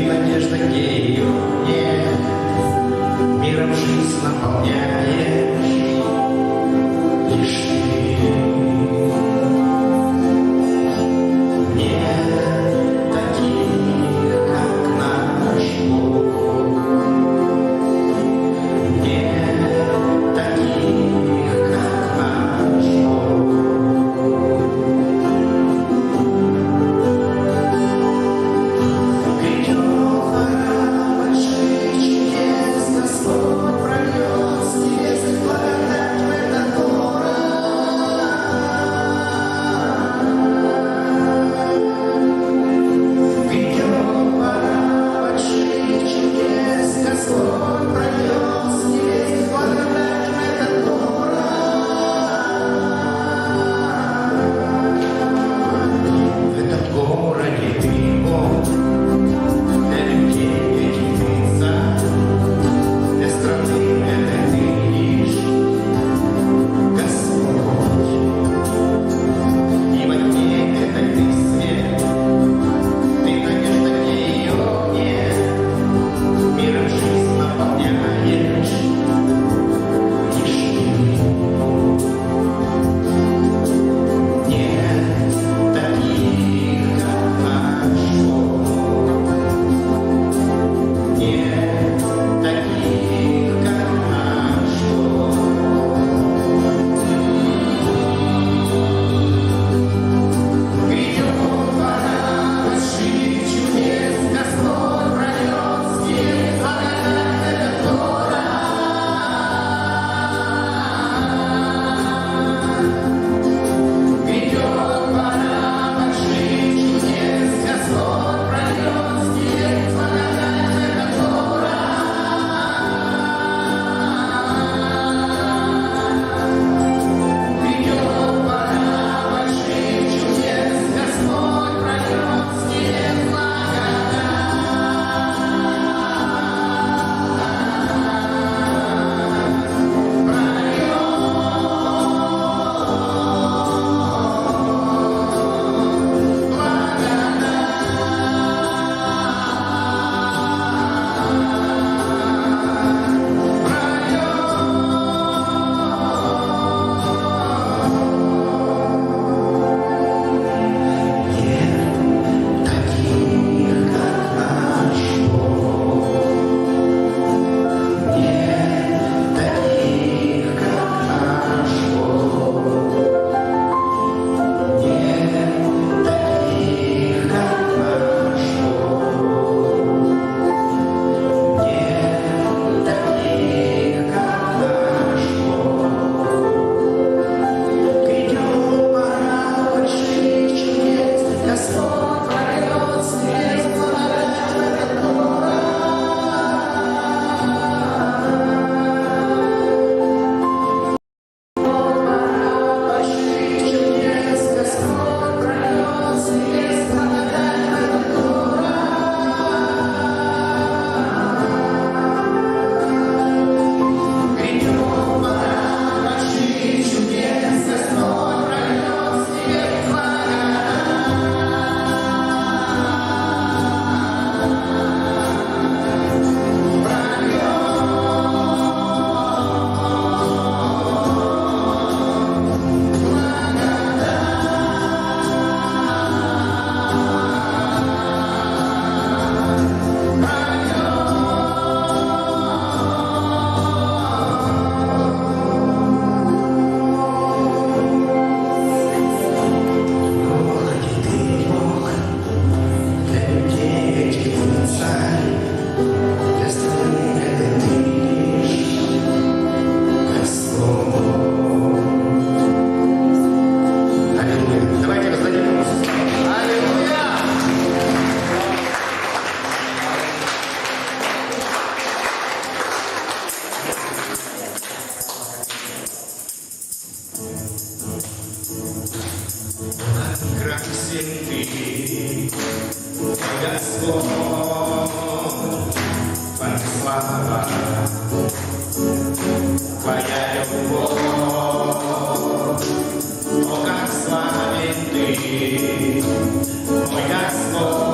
надежда ею нет, миром жизнь наполняешь лишь ты. Нет таких, как наш Бог, нет таких, как наш Бог. Красивый Господь, Твоя слава, Твоя любовь, о, как славен Ты, мой Господь.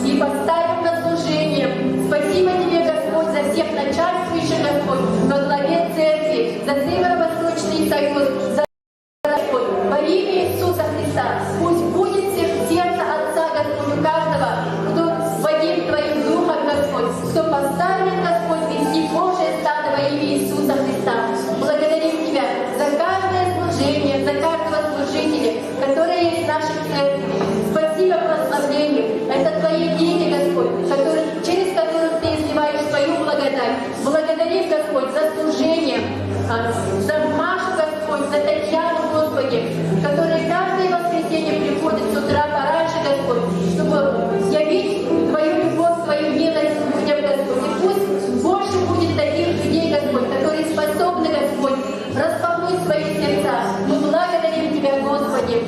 и поставим на служение. Спасибо Тебе, Господь, за всех начальствующих, Господь, во главе церкви, за Северо-Восточный союз, за Господь, во имя Иисуса Христа. Пусть будет сердце Отца, Господь, у каждого, кто водим Твоим Духом, Господь, кто поставлен, Господь, вести Божие стадо во имя Иисуса Христа. Благодарим Тебя за каждое служение, за каждого служителя, который есть в нашей церкви. Спасибо прославлению. Это Твои дети, Господь, через которых Ты изливаешь Твою благодать. Благодарим, Господь, за служение, за Машу, Господь, за Татьяну, Господи, которые каждое воскресенье приходят с утра пораньше, Господь, чтобы явить Твою любовь, Твою милость людям, Господь. И пусть больше будет таких людей, Господь, которые способны, Господь, распахнуть свои сердца. Мы благодарим Тебя, Господи.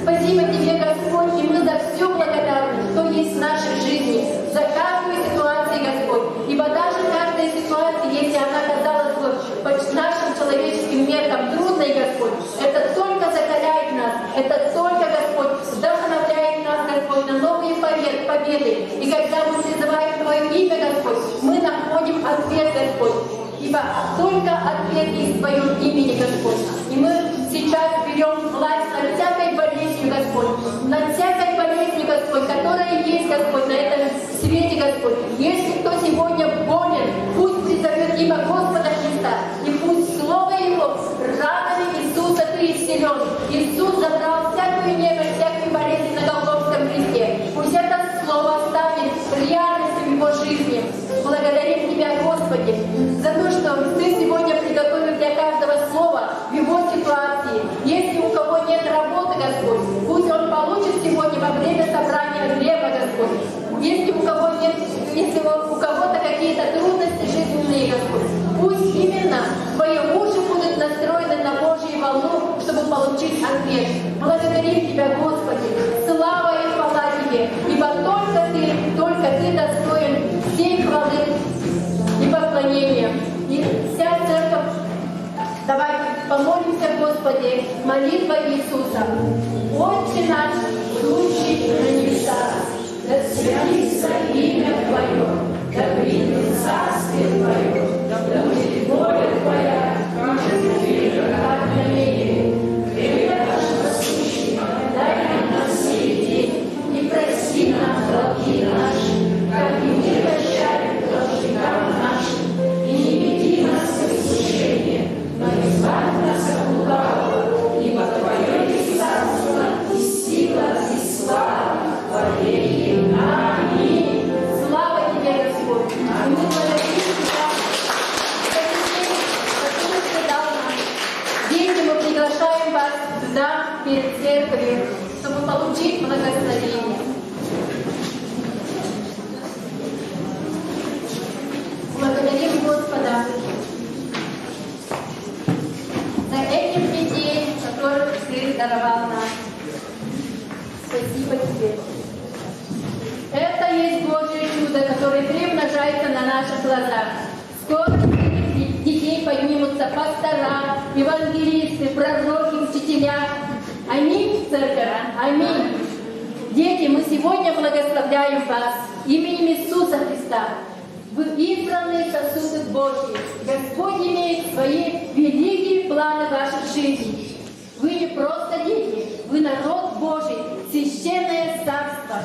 Спасибо Тебе, Господь, и мы за все благодарны, что есть в нашей жизни, за каждую ситуацию, Господь. Ибо даже каждая ситуация, если она казалась бы по нашим человеческим меркам трудной, Господь, это только закаляет нас, это только, Господь, вдохновляет нас, Господь, на новые победы. И когда мы призываем Твое имя, Господь, мы находим ответ, Господь. Ибо только ответ есть в Твоем имени, Господь. И мы сейчас берем власть над всякой болезнью, Господь, над всякой болезнью, Господь, которая есть, Господь, на этом свете, Господь. Если кто сегодня болен, пусть призовет имя Господа Христа, и пусть Слово Его ранами Иисуса Ты исцелен. Иисус забрал всякую немощь, всякую болезнь на Голгофском кресте. Пусть это Слово станет реальностью в его жизни. Благодарим Тебя, Господи, за то, что Ты сегодня приготовил для каждого слова в его ситуации. Если у кого нет работы, Господь, пусть он получит сегодня во время собрания хлеба, Господь. Если у кого нет, если у кого-то какие-то трудности жизненные, Господь, пусть именно Твои уши будут настроены на Божью волну, чтобы получить ответ. Благодарим Тебя, Господи. Слава и хвала Тебе, ибо только Ты достоин всей хвалы и поклонения. И вся церковь, давайте помолимся, Господи, молитва Иисуса. Отче наш, сущий на небесах, да святится имя Твое, да придет царствие Твое, да будет воля Твоя, как на небе, как на небе. Хлеб наш насущный, дай нам на сей день, и прости нам долги наши, как и мы прощаем должникам нашим, и не веди нас в искушение, но избавь нас от лукавого, ибо Твое есть царство, и сила, и слава во веки. Аминь. Слава Тебе, Господь. И мы благодарим Тебя за день, который Ты дал нам. Дети, мы приглашаем вас сюда, перед церковью, чтобы получить благословение. Благодарим Господа за этих детей, которых Ты даровал нам. Спасибо Тебе. Это есть Божье чудо, которое примножается на наших глазах. Скоро детей поднимутся пастора, евангелисты, пророки, учителя. Аминь, церковь. Аминь. Дети, мы сегодня благословляем вас именем Иисуса Христа. Вы избранные сосуды Божьи. Господь имеет свои великие планы в вашей жизни. Вы не просто дети, вы народ Божий, священное царство.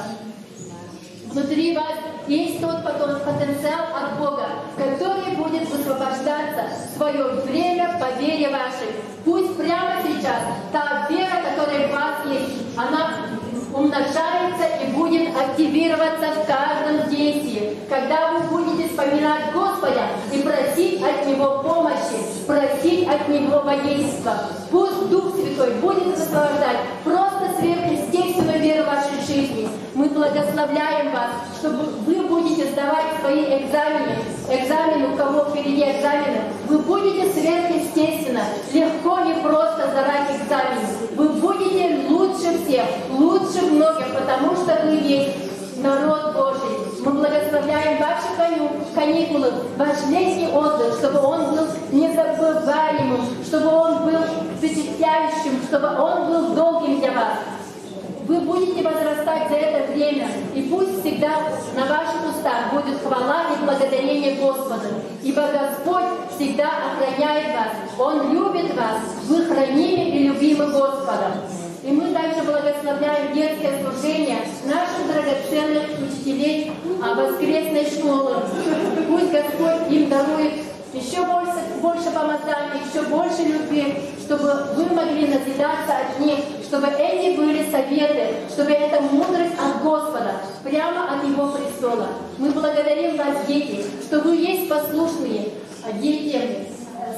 Внутри вас есть тот потенциал от Бога, который будет высвобождаться в свое время по вере вашей. Пусть прямо сейчас та вера, которая в вас есть, она умножается и будет активироваться в каждом действии. Когда вы будете вспоминать Господа и просить от Него помощи, просить от Него водительства, пусть Дух Святой будет высвобождать просто сверхъестественную веру в вашей жизни. Мы благословляем вас, чтобы вы будете сдавать свои экзамены, у кого впереди экзамены, вы будете сверхъестественно, легко и просто сдавать экзамены. Вы будете лучше всех, лучше многих, потому что вы есть народ Божий. Мы благословляем ваши каникулы, ваш летний отдых, чтобы он был незабываемым, чтобы он был впечатляющим, чтобы он был долгим для вас. Вы будете возрастать за это время, и пусть всегда всегда на ваших устах будет хвала и благодарение Господу, ибо Господь всегда охраняет вас, Он любит вас, вы хранимы и любимы Господом. И мы также благословляем детское служение наших драгоценных учителей воскресной школы. Пусть Господь им дарует еще больше помазания, еще больше любви, чтобы вы могли назидаться от них, чтобы эти были советы, чтобы это мудрость от Господа, прямо от Его престола. Мы благодарим вас, дети, что вы есть послушные дети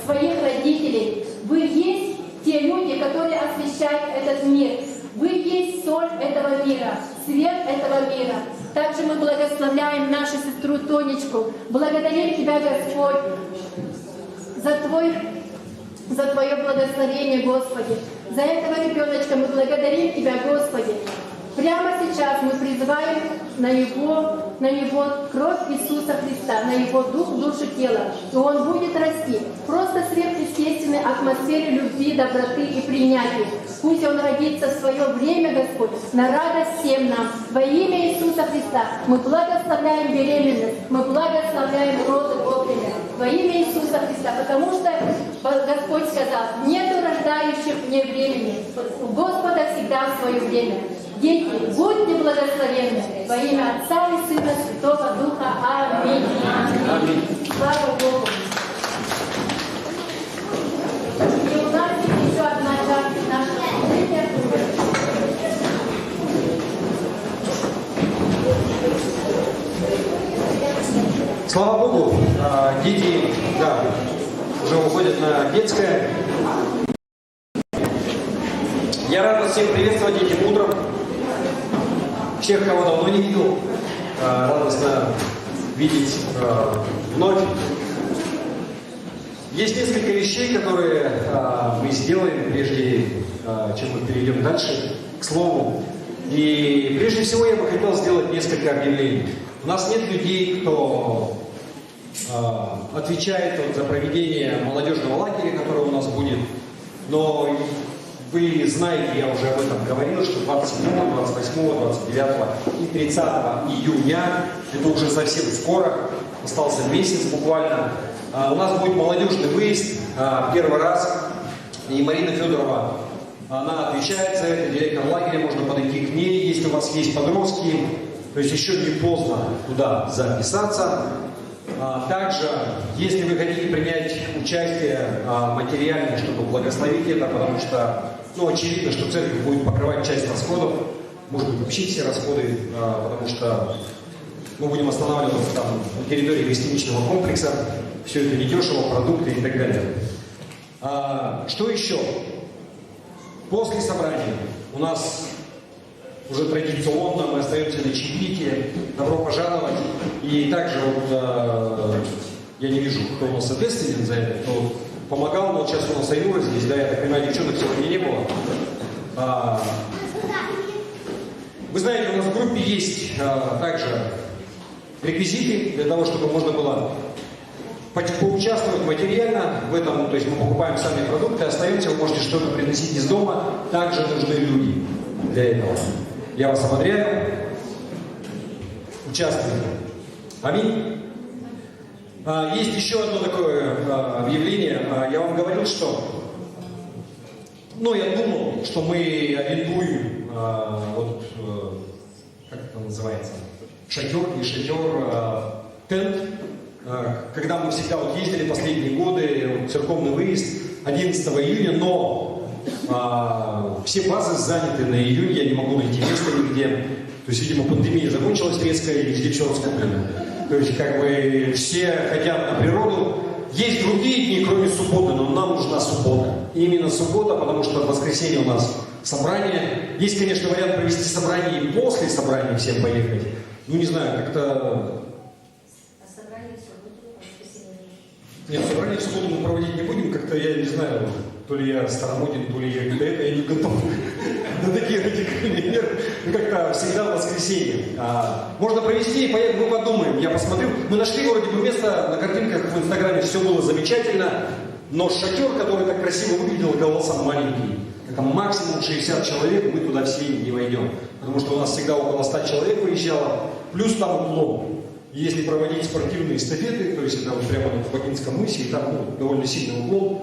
своих родителей. Вы есть те люди, которые освещают этот мир. Вы есть соль этого мира, свет этого мира. Также мы благословляем нашу сестру Тонечку. Благодарим Тебя, Господь, за Твое благословение, Господи. За этого ребеночка мы благодарим Тебя, Господи. Прямо сейчас мы призываем на него кровь Иисуса Христа, на его дух, душу, тело. И он будет расти просто в сверхъестественной атмосфере любви, доброты и принятия. Пусть он родится в свое время, Господь, на радость всем нам. Во имя Иисуса Христа мы благословляем беременность, мы благословляем роды вовремя. Во имя Иисуса Христа, потому что Господь сказал, нету рождающих вне времени. У Господа всегда свое время. Дети, будьте благословенны во имя Отца и Сына Святого Духа. Аминь. Аминь. Слава Богу. И у нас есть еще одна часть нашего служения. Слава Богу, дети уже уходят на детское. Я рад вас всех приветствовать этим утром. Всех, кого давно не видел, радостно видеть вновь. Есть несколько вещей, которые мы сделаем, прежде чем мы перейдем дальше к слову. И прежде всего я бы хотел сделать несколько объявлений. У нас нет людей, кто отвечает за проведение молодежного лагеря, который у нас будет, но вы знаете, я уже об этом говорил, что 27, 28, 29 и 30 июня, это уже совсем скоро, остался месяц буквально, у нас будет молодежный выезд первый раз, и Марина Федорова, она отвечает за это, директор лагеря, можно подойти к ней, если у вас есть подростки, то есть еще не поздно туда записаться. Также, если вы хотите принять участие материально, чтобы благословить это, потому что, очевидно, что церковь будет покрывать часть расходов, может быть, вообще все расходы, потому что мы будем останавливаться там на территории гостиничного комплекса, все это недешево, продукты и так далее. Что еще? После собрания у нас уже традиционно мы остаемся на чаепитии. Добро пожаловать. И также я не вижу, кто у нас ответственен за это, кто помогал, но сейчас у нас Аюра здесь, да, я так понимаю, девчонок сегодня не было. Вы знаете, у нас в группе есть также реквизиты для того, чтобы можно было поучаствовать материально в этом, то есть мы покупаем сами продукты, остаемся, вы можете что-то приносить из дома, также нужны люди для этого. Я вас ободряю, участвуйте. Аминь. Есть еще одно такое объявление. Я вам говорил, что, я думал, что мы арендуем, как это называется, шатер, не шатер, тент. Когда мы всегда ездили последние годы, церковный выезд 11 июня, но все базы заняты на июнь, я не могу найти место нигде. То есть, видимо, пандемия закончилась резко и везде все раскуплено. То есть, все хотят на природу. Есть другие дни, кроме субботы, но нам нужна суббота. И именно суббота, потому что в воскресенье у нас собрание. Есть, конечно, вариант провести собрание и после собрания всем поехать. Не знаю, как-то... Нет, собрание в субботу мы проводить не будем, как-то я не знаю, то ли я старомоден, то ли я не готов на такие радикальные меры. Как-то всегда в воскресенье. Можно провести и поехать, мы подумаем. Я посмотрю, мы нашли вроде бы место, на картинках в Инстаграме все было замечательно, но шатер, который так красиво выглядел, оказался маленький. Это максимум 60 человек, мы туда все не войдем. потому что у нас всегда около 100 человек выезжало, плюс там уклон. И если проводить спортивные эстафеты, то есть это вот прямо на Кубакинском мысе, и там довольно сильный уклон,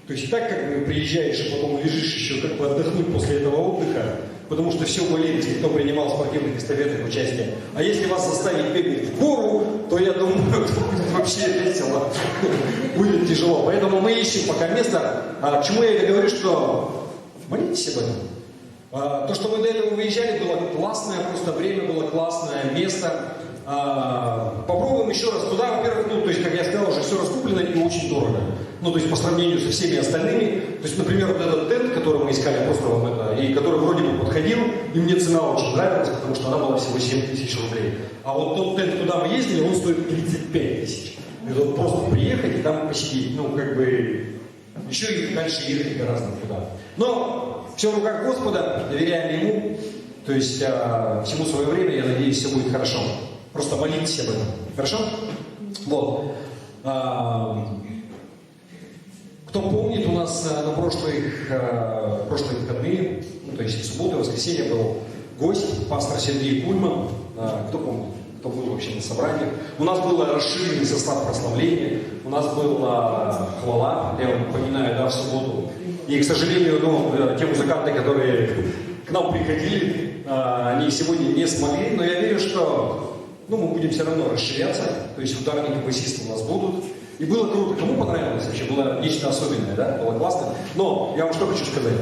то есть так как бы приезжаешь и потом лежишь еще как бы отдохнуть после этого отдыха, потому что все болеют, те, кто принимал в спортивных эстафетах участие. А если вас заставить бегать в гору, то я думаю, это будет вообще весело. Будет тяжело. Поэтому мы ищем пока место. К чему я это говорю, что молитесь об этом. То, что мы до этого выезжали, было классное просто время, было классное место. Попробуем еще раз туда, во-первых, ну, то есть, как я сказал, уже все раскуплено и очень дорого. Ну, то есть, по сравнению со всеми остальными. То есть, например, вот этот тент, который мы искали, просто вам это, и который вроде бы подходил, и мне цена очень нравилась, потому что она была всего 7 тысяч рублей. А вот тот тент, куда мы ездили, он стоит 35 тысяч. Это вот просто приехать и там посидеть, ну, как бы, еще и дальше ехать гораздо туда. Но все в руках Господа, доверяем Ему, то есть, всему свое время, я надеюсь, все будет хорошо. Просто молитесь об этом. Хорошо? Вот. Кто помнит, у нас на прошлые выходные, ну, то есть в субботу и воскресенье был гость, пастор Сергей Кульман. Кто помнит? Кто был вообще на собрании? У нас был расширенный состав прославления, у нас была хвала, я вам напоминаю, да, в субботу. И, к сожалению, ну, те музыканты, которые к нам приходили, они сегодня не смогли, но я верю, что мы будем все равно расширяться, то есть ударники, басисты у нас будут. И было круто. Кому понравилось вообще? Было нечто особенное, да? Было классно. Но я вам что хочу сказать.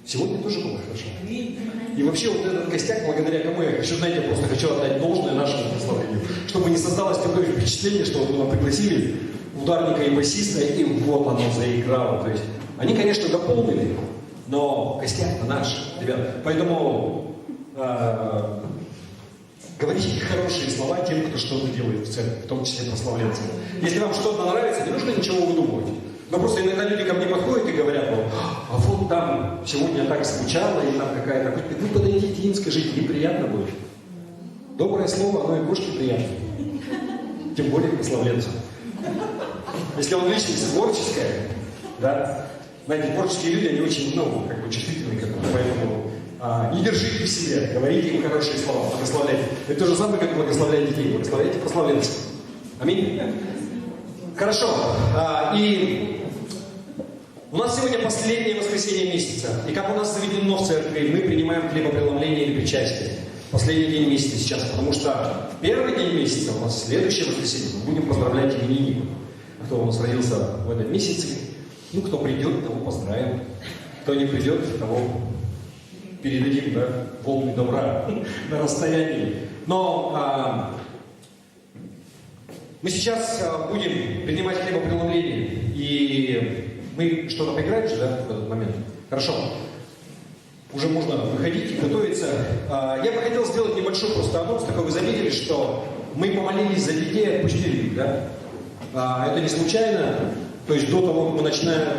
Сегодня тоже было хорошо. И вообще вот этот костяк, благодаря кому я хочу, знаете, просто хочу отдать должное нашему прославлению. Чтобы не создалось такое впечатление, что вот мы пригласили ударника и басиста, и вот оно заиграло. То есть они, конечно, дополнили, но костяк-то наш, ребят. Поэтому говорите хорошие слова тем, кто что-то делает в церкви, в том числе прославленцам. Если вам что-то нравится, не нужно ничего выдумывать. Но просто иногда люди ко мне подходят и говорят, а вот там сегодня так звучало, и там какая-то... Вы подойдите им, скажите, им приятно будет. Доброе слово, оно и кошке приятно. Тем более прославленцу. Если он личность творческая, да, знаете, творческие люди, они очень, как бы чувствительные к этому, поэтому... не держите в себе, говорите им хорошие слова, благословляйте. Это то же самое, как благословлять детей. Благословляйте прославленцев. Аминь. Хорошо. И у нас сегодня последнее воскресенье месяца. И как у нас заведено в церкви, мы принимаем хлебопреломление или причастие. Последний день месяца сейчас. Потому что первый день месяца у нас следующее воскресенье. Мы будем поздравлять именинников. Кто у нас родился в этом месяце. Кто придет, того поздравим. Кто не придет, того передадим, да, волны добра на расстоянии. Но мы сейчас будем принимать хлебопреломление, и мы что-то поиграем же, да, в этот момент? Хорошо. Уже можно выходить и готовиться. Я бы хотел сделать небольшой просто анонс, такой вы заметили, что мы помолились за детей и отпустили их, да? Это не случайно, то есть до того, как мы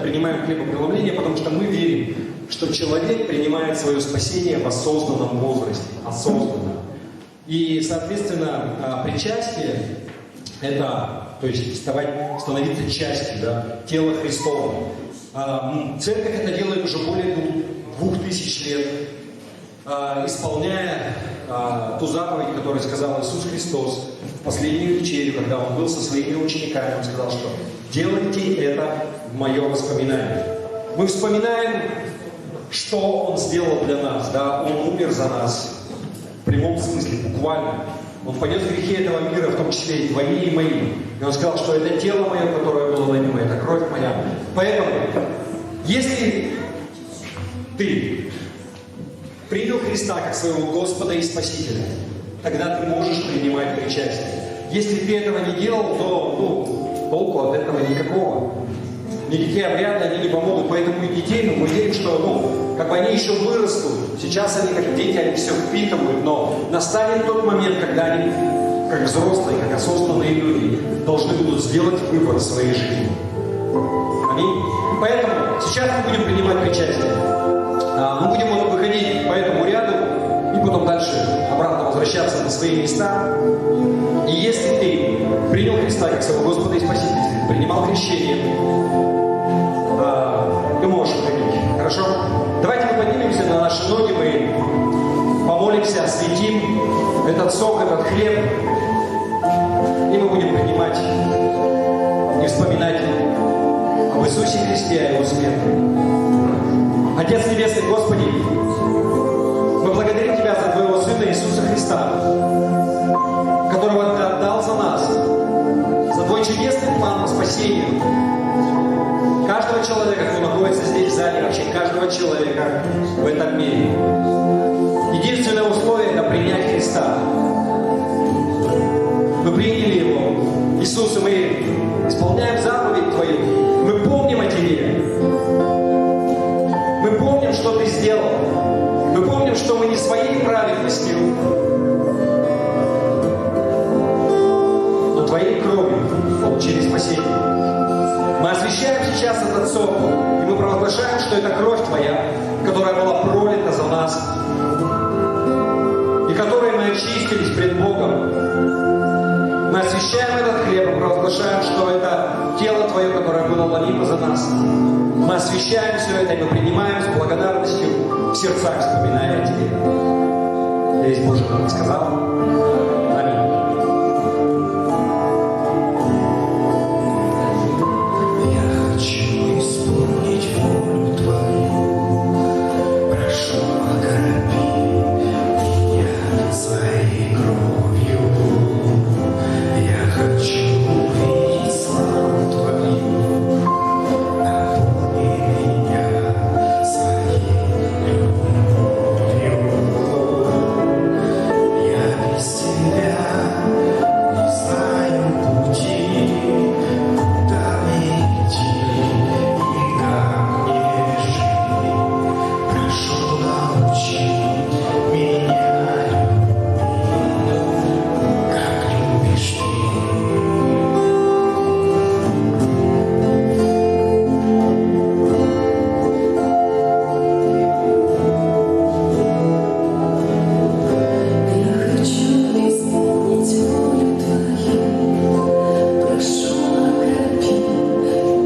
принимаем хлебопреломление, потому что мы верим, что человек принимает свое спасение в осознанном возрасте, осознанно. И, соответственно, причастие – это, то есть, становиться частью, да, тела Христова. Церковь это делает уже более 2000 лет, исполняя ту заповедь, которую сказал Иисус Христос в последнюю вечерю, когда Он был со своими учениками. Он сказал, что «делайте это в мое воспоминание». Мы вспоминаем, что Он сделал для нас, да, Он умер за нас, в прямом смысле, буквально. Он понес грехи этого мира, в том числе и твои, и мои. И Он сказал, что это тело мое, которое было ломимо, это кровь моя. Поэтому, если ты принял Христа как своего Господа и Спасителя, тогда ты можешь принимать причастие. Если ты этого не делал, то толку от этого никакого. Никакие обряды, они не помогут, поэтому и детей, мы верим, что, как бы они еще вырастут. Сейчас они, как дети, они все впитывают, но настанет тот момент, когда они, как взрослые, как осознанные люди, должны будут сделать выбор в своей жизни. Аминь. Поэтому сейчас мы будем принимать причастие. Мы будем выходить по этому ряду и потом дальше обратно возвращаться на свои места. И если ты принял Христа как своего Господа и Спасителя, принимал крещение, ты можешь выходить. Хорошо? Давайте мы поднимемся на наши ноги, мы осветим этот сок, этот хлеб, и мы будем принимать и вспоминать об Иисусе Христе, о Его смерти. Отец Небесный, Господи, мы благодарим Тебя за Твоего Сына Иисуса Христа, которого Ты отдал за нас, за Твой чудесный план по спасению каждого человека, кто находится здесь в зале, вообще каждого человека в этом мире. Единственное условие – это принять Христа. Мы приняли Его. Иисус, и мы исполняем заповедь Твою. Мы помним о Тебе. Мы помним, что Ты сделал. Мы помним, что мы не своей праведностью, но Твоей кровью получили спасение. Мы освящаем сейчас этот сок, и мы провозглашаем, что это кровь Твоя, которая была пролита за нас, и которой мы очистились пред Богом. Мы освящаем этот хлеб и провозглашаем, что это тело Твое, которое было ломимо за нас. Мы освящаем все это, и мы принимаем с благодарностью в сердцах, вспоминая о Тебе. Весь Божий народ сказал. Аминь. Я хочу исполнить волю Твою, прошу, окропи меня своей кровью. Я хочу увидеть славу Твою, наполни меня своей любовью. Я без Тебя не знаю пути, куда мне идти и как мне жить. Прошу, научи меня любить, как любишь Ты. Я хочу исполнить волю Твою, прошу, окропи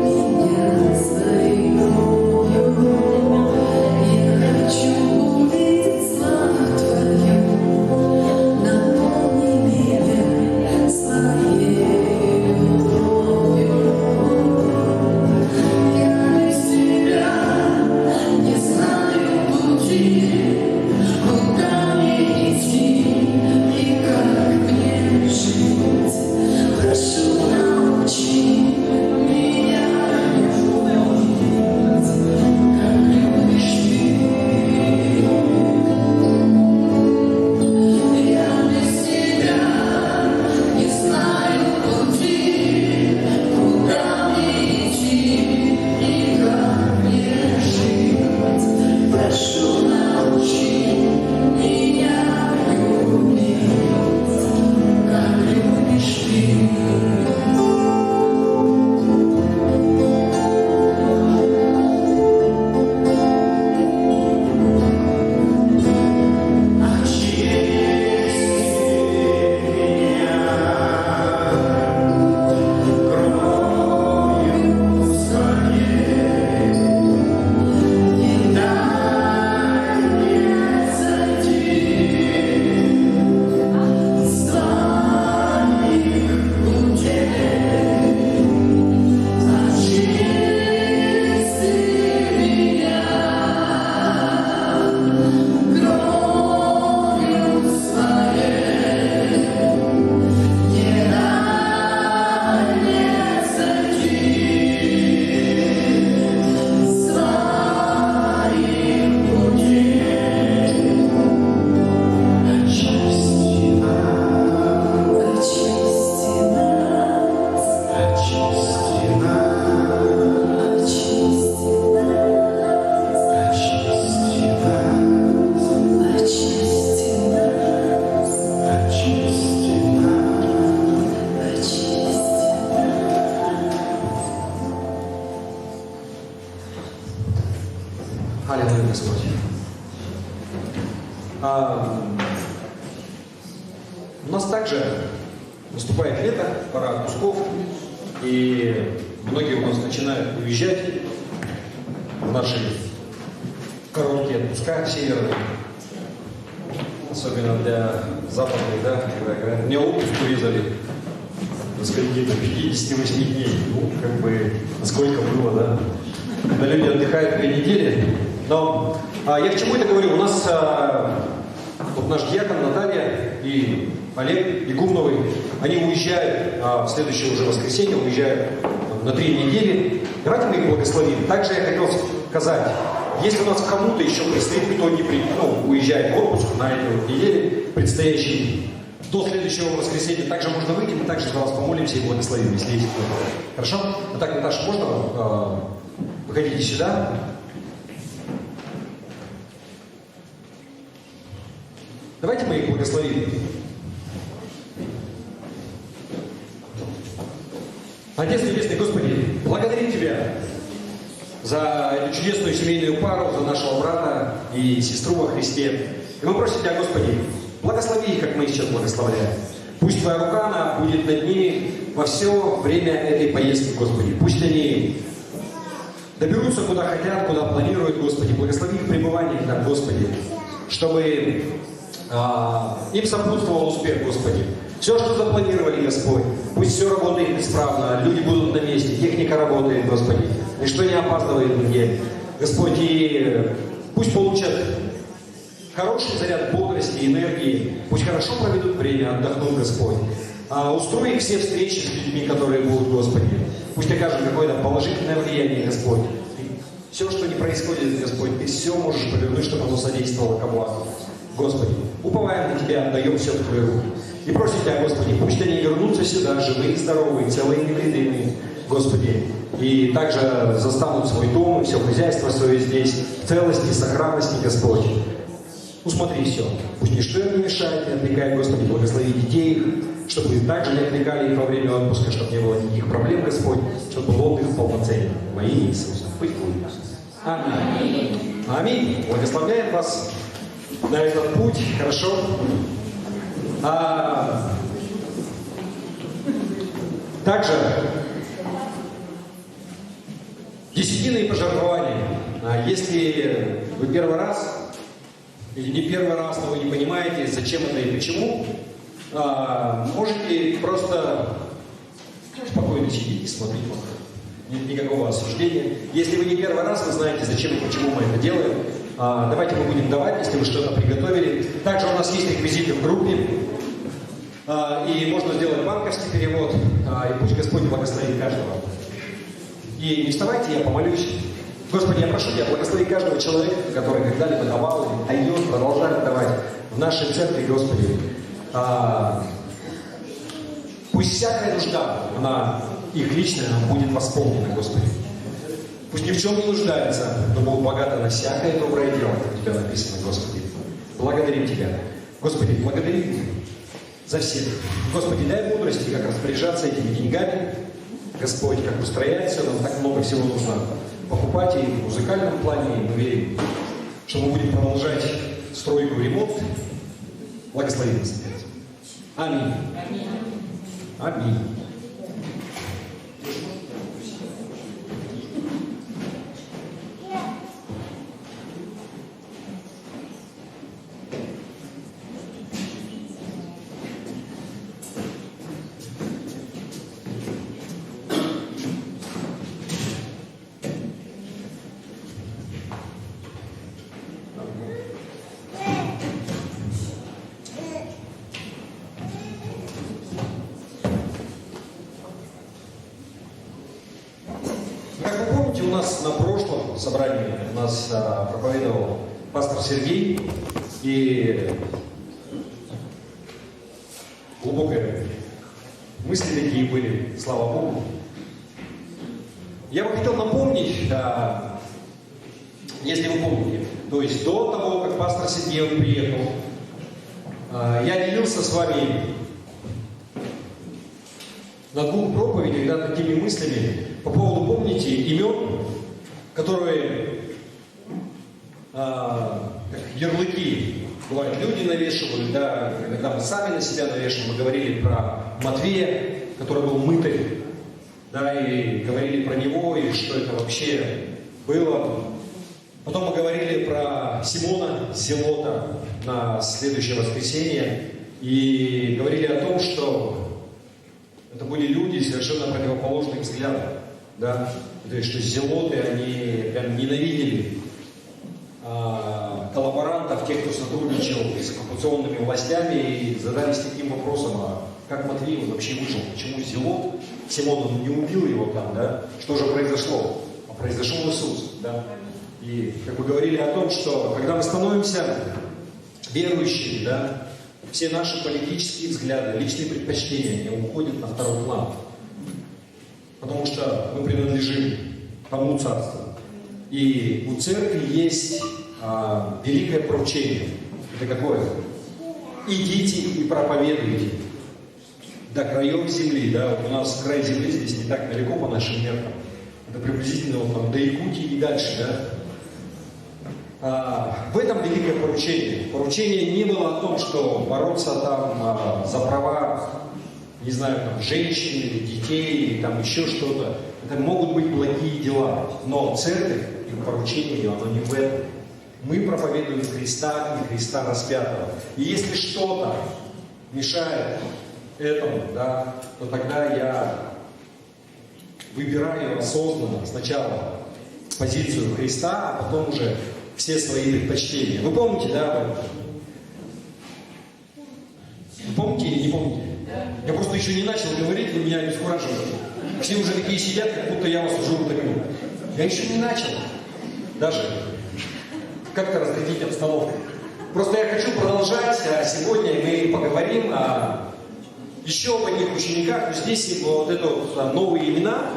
меня своей кровью. Я хочу увидеть славу Твою, наполни меня своей любовью. Я без Тебя не знаю пути, куда мне идти и как мне жить. Прошу, научи меня любить, как любишь Ты. Я без Тебя не знаю пути, куда мне идти и как мне жить. Прошу, научи меня любить, как любишь Ты. Аллилуйя, Господь. У нас также наступает лето, пора отпусков, и многие у нас начинают уезжать в наши короткие отпуска северные. особенно для западных, да, когда говорят, мне отпуск урезали, так сказать, до 58 дней. Ну, как бы, насколько было, да. Когда люди отдыхают 2 недели. Но я к чему это говорю? У нас вот наш диакон Наталья и Олег Игумновый, они уезжают в следующее уже воскресенье, уезжают на 3 недели. Давайте мы их благословим. Также я хотел сказать, если у нас кому-то еще предстоит, кто не уезжает в отпуск на этой вот неделе, предстоящей до следующего воскресенья, также можно выйти, мы также за вас помолимся и благословим, если есть кто-то. Хорошо? А так, Наташа, можно? Выходите сюда. Давайте мы их благословим. Отец Небесный, Господи, благодарим Тебя за эту чудесную семейную пару, за нашего брата и сестру во Христе. И мы просим Тебя, Господи, благослови их, как мы сейчас благословляем. Пусть Твоя рука, она будет над ними во все время этой поездки, Господи. Пусть они доберутся куда хотят, куда планируют, Господи. Благослови их пребывание там, Господи, чтобы им сопутствовал успех, Господи. Все, что запланировали, Господь, пусть все работает исправно, люди будут на месте, техника работает, Господи, ничто не опаздывает нигде. Господь, и пусть получат хороший заряд бодрости, энергии, пусть хорошо проведут время, отдохнут, Господь. Устрой их все встречи с людьми, которые будут, Господи. Пусть окажут какое-то положительное влияние, Господь. Все, что не происходит, Господь, Ты все можешь повернуть, чтобы оно содействовало ко благу. Господи, уповаем на Тебя, отдаем все в Твои руки. И просим Тебя, Господи, пусть они вернутся сюда, живые, здоровые, целые, невредимые, Господи. И также застанут свой дом и все хозяйство свое здесь, в целости, сохранности, Господь. Усмотри все. Пусть ничто им не мешает, не отвлекает, Господи, благослови детей их, чтобы также не отвлекали их во время отпуска, чтобы не было никаких проблем, Господь, чтобы был отдых полноценный. Во имя Иисуса. Пусть будет. Аминь. Аминь. Благословляем вас на этот путь. Хорошо. Также десятины и пожертвования. Если вы первый раз или не первый раз, но вы не понимаете, зачем это и почему, можете просто спокойно сидеть и смотреть. Нет никакого осуждения. Если вы не первый раз, вы знаете, зачем и почему мы это делаем. Давайте мы будем давать, если вы что-то приготовили. Также у нас есть реквизиты в группе. И можно сделать банковский перевод. И пусть Господь благословит каждого. И не вставайте, я помолюсь. Господи, я прошу Тебя, благослови каждого человека, который когда-либо давал или дает, продолжает давать в нашей церкви, Господи. Пусть всякая нужда, она их личная, она будет восполнена, Господи. Пусть ни в чем не нуждается, но будут богаты на всякое доброе дело, как у Тебя написано, Господи. Благодарим Тебя. Господи, благодарим за всех. Господи, дай мудрости, как распоряжаться этими деньгами. Господь, как устроять все, нам так много всего нужно покупать и в музыкальном плане, и мы верим, что мы будем продолжать стройку и ремонт. Благослови нас. Аминь. Аминь. У нас на прошлом собрании у нас проповедовал пастор Сергей, и глубокие мысли такие были, слава Богу. Я бы хотел напомнить, если вы помните, то есть до того, как пастор Сергей приехал, я делился с вами на 2 проповедях, да, такими мыслями по поводу, помните, имен, которые как ярлыки, бывают, люди навешивают, да, иногда мы сами на себя навешиваем. Мы говорили про Матвея, который был мытарь, да, и говорили про него, и что это вообще было. Потом мы говорили про Симона Зелота на следующее воскресенье и говорили о том, что это были люди совершенно противоположных взглядов. Да? То есть, что зелоты, они прям ненавидели коллаборантов, тех, кто сотрудничал с оккупационными властями, и задались таким вопросом, а как Матвей вообще выжил, почему зелот, Симон он не убил его там, да? Что же произошло? А произошел Иисус, да? И как мы говорили о том, что когда мы становимся верующими, да, все наши политические взгляды, личные предпочтения, они уходят на второй план. Потому что мы принадлежим тому царству. И у церкви есть великое поручение. Это какое? Идите и проповедуйте до краев земли. Да? Вот у нас край земли здесь не так далеко по нашим меркам. Это приблизительно вот там до Якутии и дальше. Да? В этом великое поручение. Поручение не было о том, что бороться там за права, не знаю, там, женщин или детей, или там еще что-то. Это могут быть благие дела. Но церковь, и поручение ее, оно не в этом. Мы проповедуем Христа и Христа распятого. И если что-то мешает этому, да, то тогда я выбираю осознанно сначала позицию Христа, а потом уже все свои предпочтения. Вы помните, да? Вы помните или не помните? Я просто еще не начал говорить, вы меня обескураживаете. Все уже такие сидят, как будто я вас уже утомил. Я еще не начал. Даже как-то разрядить обстановку. Просто я хочу продолжать. Сегодня мы поговорим о еще об одних учениках. Но здесь вот это вот новые имена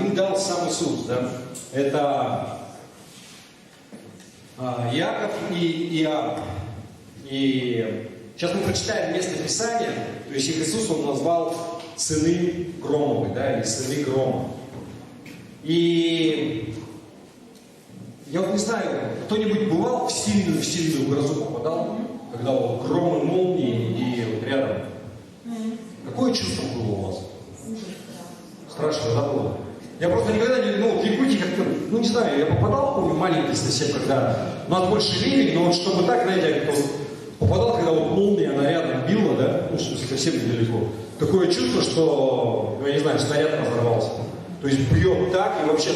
им дал сам Иисус. Да? Это Иаков и Иоанн. И сейчас мы прочитаем место Писания, то есть их Иисус он назвал сыны Громовы, да, или сыны Грома. И я вот не знаю, кто-нибудь бывал в сильную грозу попадал, когда вот громы, молнии и вот рядом? Какое чувство было у вас? Страшно, да, было? Я просто никогда не, в Якутии как-то, не знаю, я попадал, помню, маленький совсем, когда у нас больше ливень, но вот чтобы так, знаете, я как-то попадал, когда вот молния, она рядом била, да, совсем недалеко. Такое чувство, что, я не знаю, снаряд разорвался. То есть бьет так и вообще,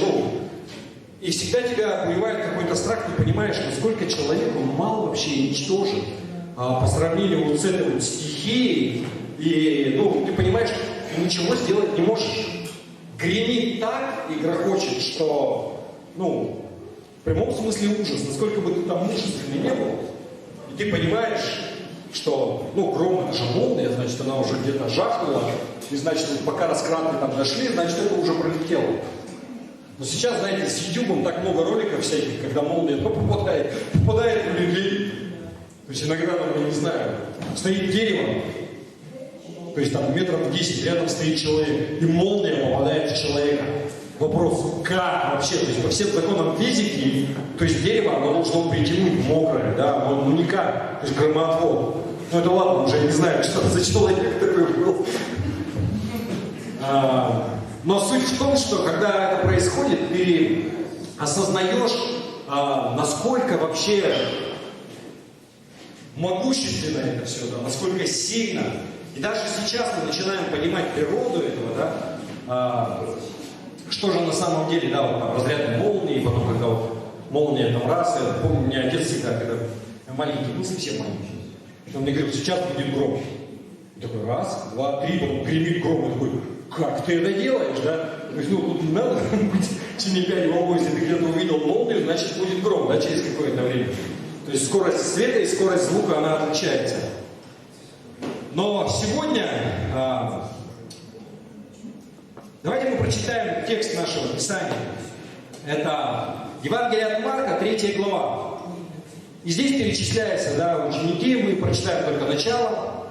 и всегда тебя обуревает какой-то страх, ты понимаешь, насколько человек, он мало вообще и ничтожен по сравнению вот с этой вот стихией, и, ты понимаешь, что ты ничего сделать не можешь. Гремит так и грохочет, что, в прямом смысле ужас, насколько бы ты там мужественный не был, и ты понимаешь, что, гром это же молния, значит, она уже где-то жахнула, и значит, пока раскаты там дошли, значит, это уже пролетело. Но сейчас, знаете, с YouTube так много роликов всяких, когда молния попадает в людей. То есть иногда, я не знаю, стоит дерево, то есть там метров 10 рядом стоит человек, и молния попадает в человека. Вопрос, как вообще? То есть по всем законам физики, то есть дерево, оно должно притянуть мокрое, да, никак, то есть громоотвод. Это ладно, уже не знаю, что за человек такой был. Но суть в том, что когда это происходит, ты осознаешь, насколько вообще могущественно это все, да, насколько сильно. И даже сейчас мы начинаем понимать природу этого, да, что же на самом деле, да, вот там разряд молнии, потом когда вот молния там раз, я помню, у меня отец всегда, когда маленький был, совсем маленький, он мне говорил, сейчас будет гром. Я такой, раз, два, три, потом гремит гром, я такой, как ты это делаешь, да? То есть, тут не надо быть чинепянь волной, если ты где-то увидел молнию, значит будет гром, да, через какое-то время. То есть скорость света и скорость звука, она отличается. Но сегодня давайте мы прочитаем текст нашего Писания. Это Евангелие от Марка, 3 глава. И здесь перечисляются, да, ученики, мы прочитаем только начало.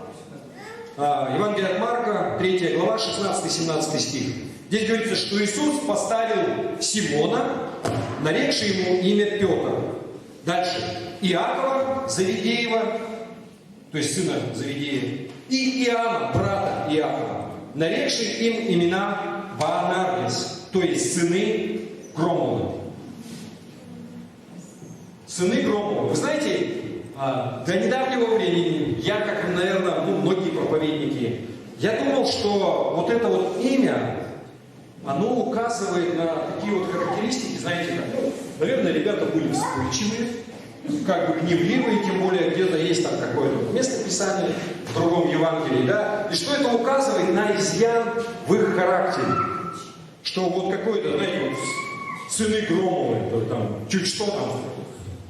Евангелие от Марка, 3 глава, 16-17 стих. Здесь говорится, что Иисус поставил Симона, нарекший ему имя Петр. Дальше. Иакова, Завидеева, то есть сына Завидеева, и Иоанна, брата Иакова, нарекший им имена Боанаргис, то есть сыны Громовы. сыны Громова. Вы знаете, до недавнего времени, я, как, наверное, многие проповедники, я думал, что вот это вот имя, оно указывает на такие вот характеристики, знаете, как, наверное, ребята были вспыльчивые, как бы гневливые, тем более где-то есть там какое-то место Писания в другом Евангелии, да, и что это указывает на изъян в их характере, что вот какой-то, знаете, вот сыны Громовы, там, чуть что там,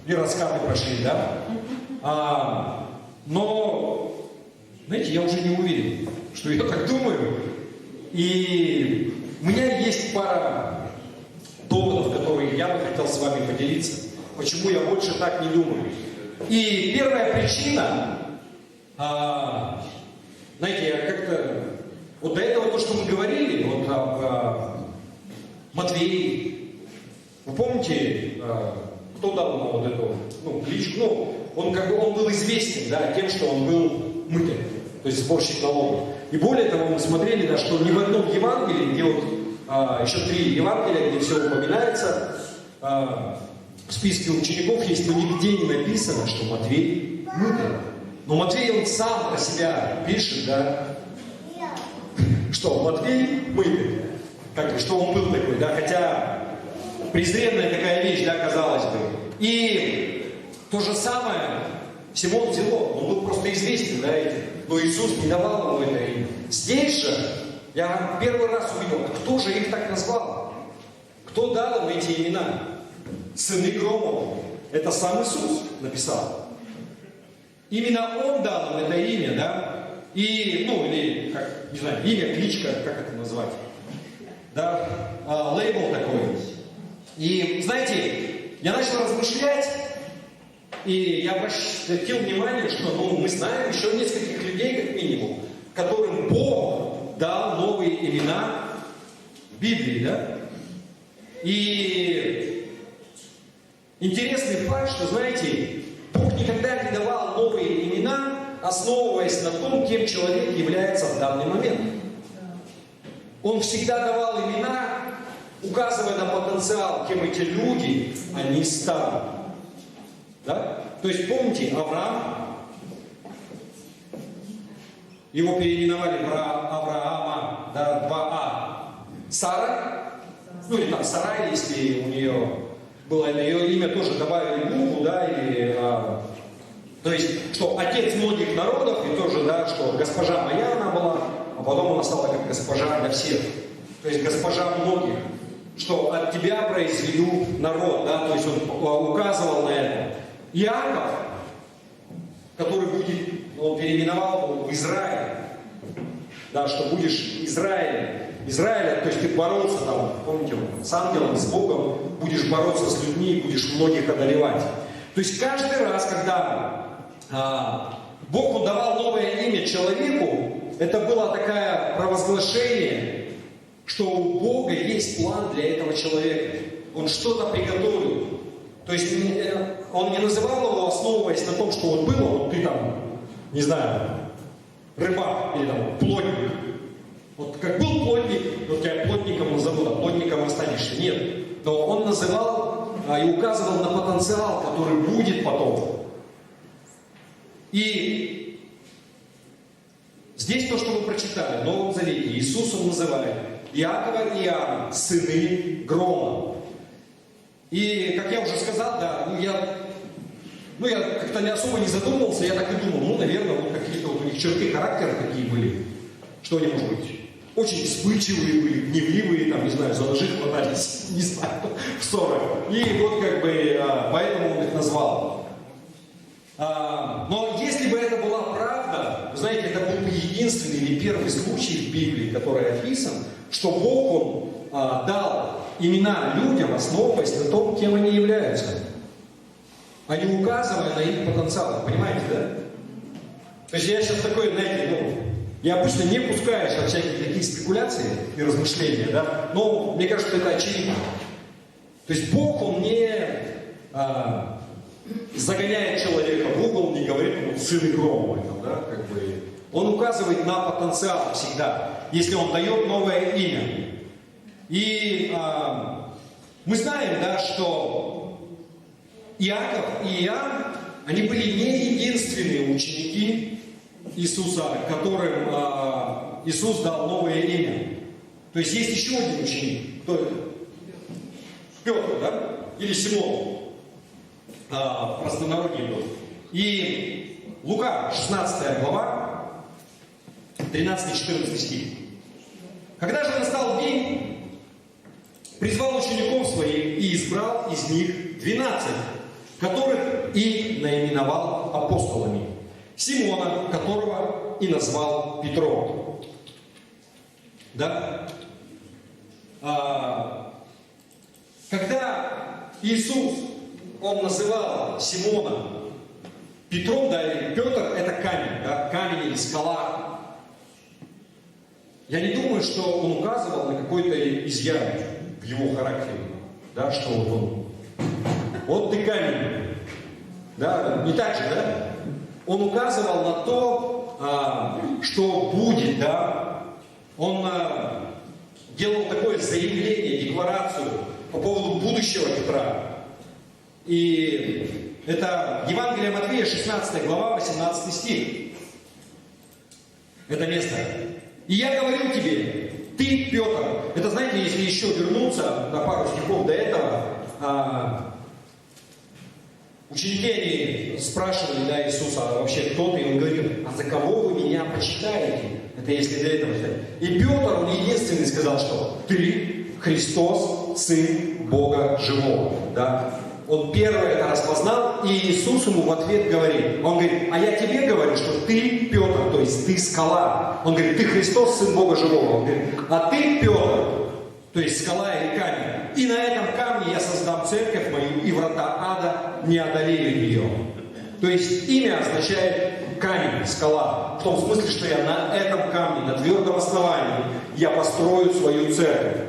и раскаты прошли, да, но, знаете, я уже не уверен, что я так думаю, и у меня есть пара доводов, которые я бы хотел с вами поделиться. Почему я больше так не думаю? И первая причина, знаете, я как-то, вот до этого то, что мы говорили, вот об Матвее, вы помните, кто дал ему вот эту, кличку, он как бы, он был известен, да, тем, что он был мытарь, то есть сборщик налогов. И более того, мы смотрели, да, что ни в одном Евангелии, где вот, еще 3 Евангелия, где все упоминается, в списке учеников есть, но нигде не написано, что Матвей мытарь. Но Матвей, он сам про себя пишет, да, что Матвей мытарь, как бы, что он был такой, да, хотя презренная такая вещь, да, казалось бы. И то же самое Симон Зелот, он был просто известен, да, этим, но Иисус не давал ему это имя. Здесь же я первый раз увидел, кто же их так назвал? Кто дал им эти имена? Сыны Громова. Это сам Иисус написал. Именно Он дал им это имя, да? И, или, как, не знаю, имя, кличка, как это назвать? Да, лейбл такой. И, знаете, я начал размышлять, и я обратил внимание, что, мы знаем еще нескольких людей, как минимум, которым Бог дал новые имена в Библии, да? И интересный факт, что, знаете, Бог никогда не давал новые имена, основываясь на том, кем человек является в данный момент. Он всегда давал имена, указывая на потенциал, кем эти люди, они станут. Да? То есть, помните, Авраам, его переименовали про Авраама, да, 2А. Сара, или там Сарай, если у нее было это ее имя, тоже добавили букву, да, или, то есть, что отец многих народов, и тоже, да, что госпожа моя она была, а потом она стала как госпожа для всех. То есть, госпожа многих, что от тебя произведу народ, да, то есть, он указывал на это. Иаков, который будет, он переименовал в Израиль, да, что будешь Израиля, то есть ты боролся там, помните, с ангелом, с Богом, будешь бороться с людьми, будешь многих одолевать. То есть каждый раз, когда Бог давал новое имя человеку, это было такое провозглашение, что у Бога есть план для этого человека. Он что-то приготовил. То есть он не называл его, основываясь на том, что вот было, вот ты там, не знаю, рыбак или там плотник. Вот как был плотник, вот тебя плотником назовут, а плотником останешься. Нет. Но он называл и указывал на потенциал, который будет потом. И здесь то, что мы прочитали, в Новом Завете, Иисус он называет Иакова и Иоанна, сыны Грома. И, как я уже сказал, да, я как-то особо не задумывался, я так и думал, наверное, вот какие-то вот у них черты характера такие были, что они, может быть, очень вспыльчивые были, гневливые, там, не знаю, за ножи хватались, не знаю, в ссорах. И вот как бы, поэтому он их назвал. Но если бы это была правда, вы знаете, это был бы единственный или первый случай в Библии, который описан, что Бог, Он дал имена людям, основываясь на том, кем они являются, а не указывая на их потенциал. Понимаете, да? То есть я сейчас такой, знаете, я обычно не пускаюсь во всякие такие спекуляции и размышления, да, но мне кажется, это очевидно. То есть Бог, Он не загоняет человека в угол, не говорит ему сыны Громова, да, как бы. Он указывает на потенциал всегда, если Он дает новое имя. И мы знаем, да, что Иаков и Иоанн, они были не единственные ученики Иисуса, которым Иисус дал новое имя. То есть есть еще один ученик. Кто это? Петр, да? Или Симон. В простонародье был. И Лука, 16 глава, 13-14 стих. Когда же настал день, призвал учеников своих и избрал из них 12, которых и наименовал апостолами. Симона, которого и назвал Петром. Да? Когда Иисус, Он называл Симона Петром, да, или Петр, это камень, да, камень или скала. Я не думаю, что он указывал на какой-то изъян в его характере, да, что вот он, вот ты камень, да, не так же, да? Он указывал на то, что будет, да, он делал такое заявление, декларацию по поводу будущего Петра. И это Евангелие Матфея, 16 глава, 18 стих. Это место. И я говорю тебе, ты, Петр, это, знаете, если еще вернуться на пару стихов до этого, ученики, они спрашивали, да, Иисуса, а вообще кто ты? И он говорил, а за кого вы меня почитаете? Это если до этого. И Петр, он единственный сказал, что ты Христос, Сын Бога Живого. Да? Он первый это распознал, и Иисус ему в ответ говорит, он говорит, а я тебе говорю, что ты Петр, то есть ты скала. Он говорит, ты Христос, Сын Бога Живого. Он говорит, а ты Петр, то есть скала или камень. И на этом камне я создам церковь мою, и врата ада не одолеют ее. То есть имя означает камень, скала. В том смысле, что я на этом камне, на твердом основании, я построю свою церковь.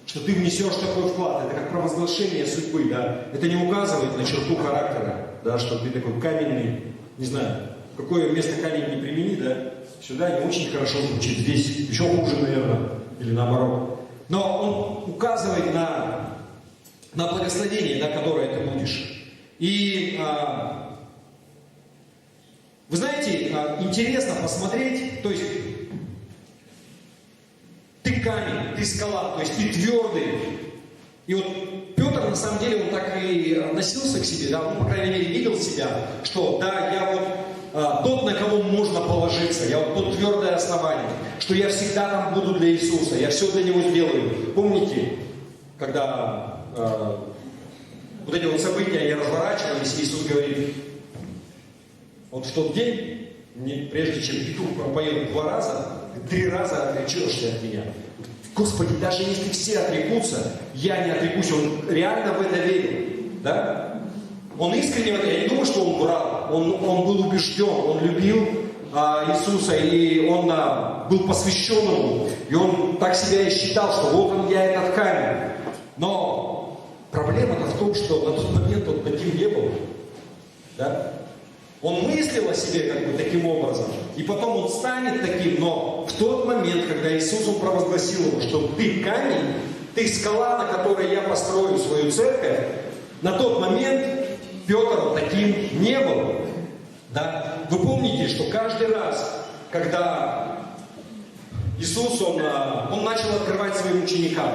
Что ты внесешь такой вклад, это как провозглашение судьбы, да. Это не указывает на черту характера, да, что ты такой каменный, не знаю, какое место камень не примени, да, сюда не очень хорошо звучит, здесь еще хуже, наверное, или наоборот. Но он указывает на благословение, да, которое ты будешь. И вы знаете, интересно посмотреть, то есть ты камень, ты скала, то есть ты твердый. И вот Петр, на самом деле, он так и относился к себе, да, он, по крайней мере, видел себя, что да, я вот тот, на кого можно положиться, я вот тот твердое основание, что я всегда там буду для Иисуса, я все для Него сделаю. Помните, когда вот эти вот события, они разворачивались, и Иисус говорит, вот в тот день, прежде чем петух пропоет 2 раза, 3 раза отречешься от меня. Господи, даже если все отрекутся, я не отрекусь. Он реально в это верил. Да? Он искренне в это. Я не думаю, что он врал. Он был убежден, он любил Иисуса, и он был посвящен ему. И он так себя и считал, что вот он, я этот камень. Но проблема-то в том, что на тот момент он таким не был. Да? Он мыслил о себе как бы таким образом, и потом он станет таким, но в тот момент, когда Иисус он провозгласил ему, что ты камень, ты скала, на которой я построю свою церковь, на тот момент Петр таким не был. Да? Вы помните, что каждый раз, когда Иисус он начал открывать своим ученикам,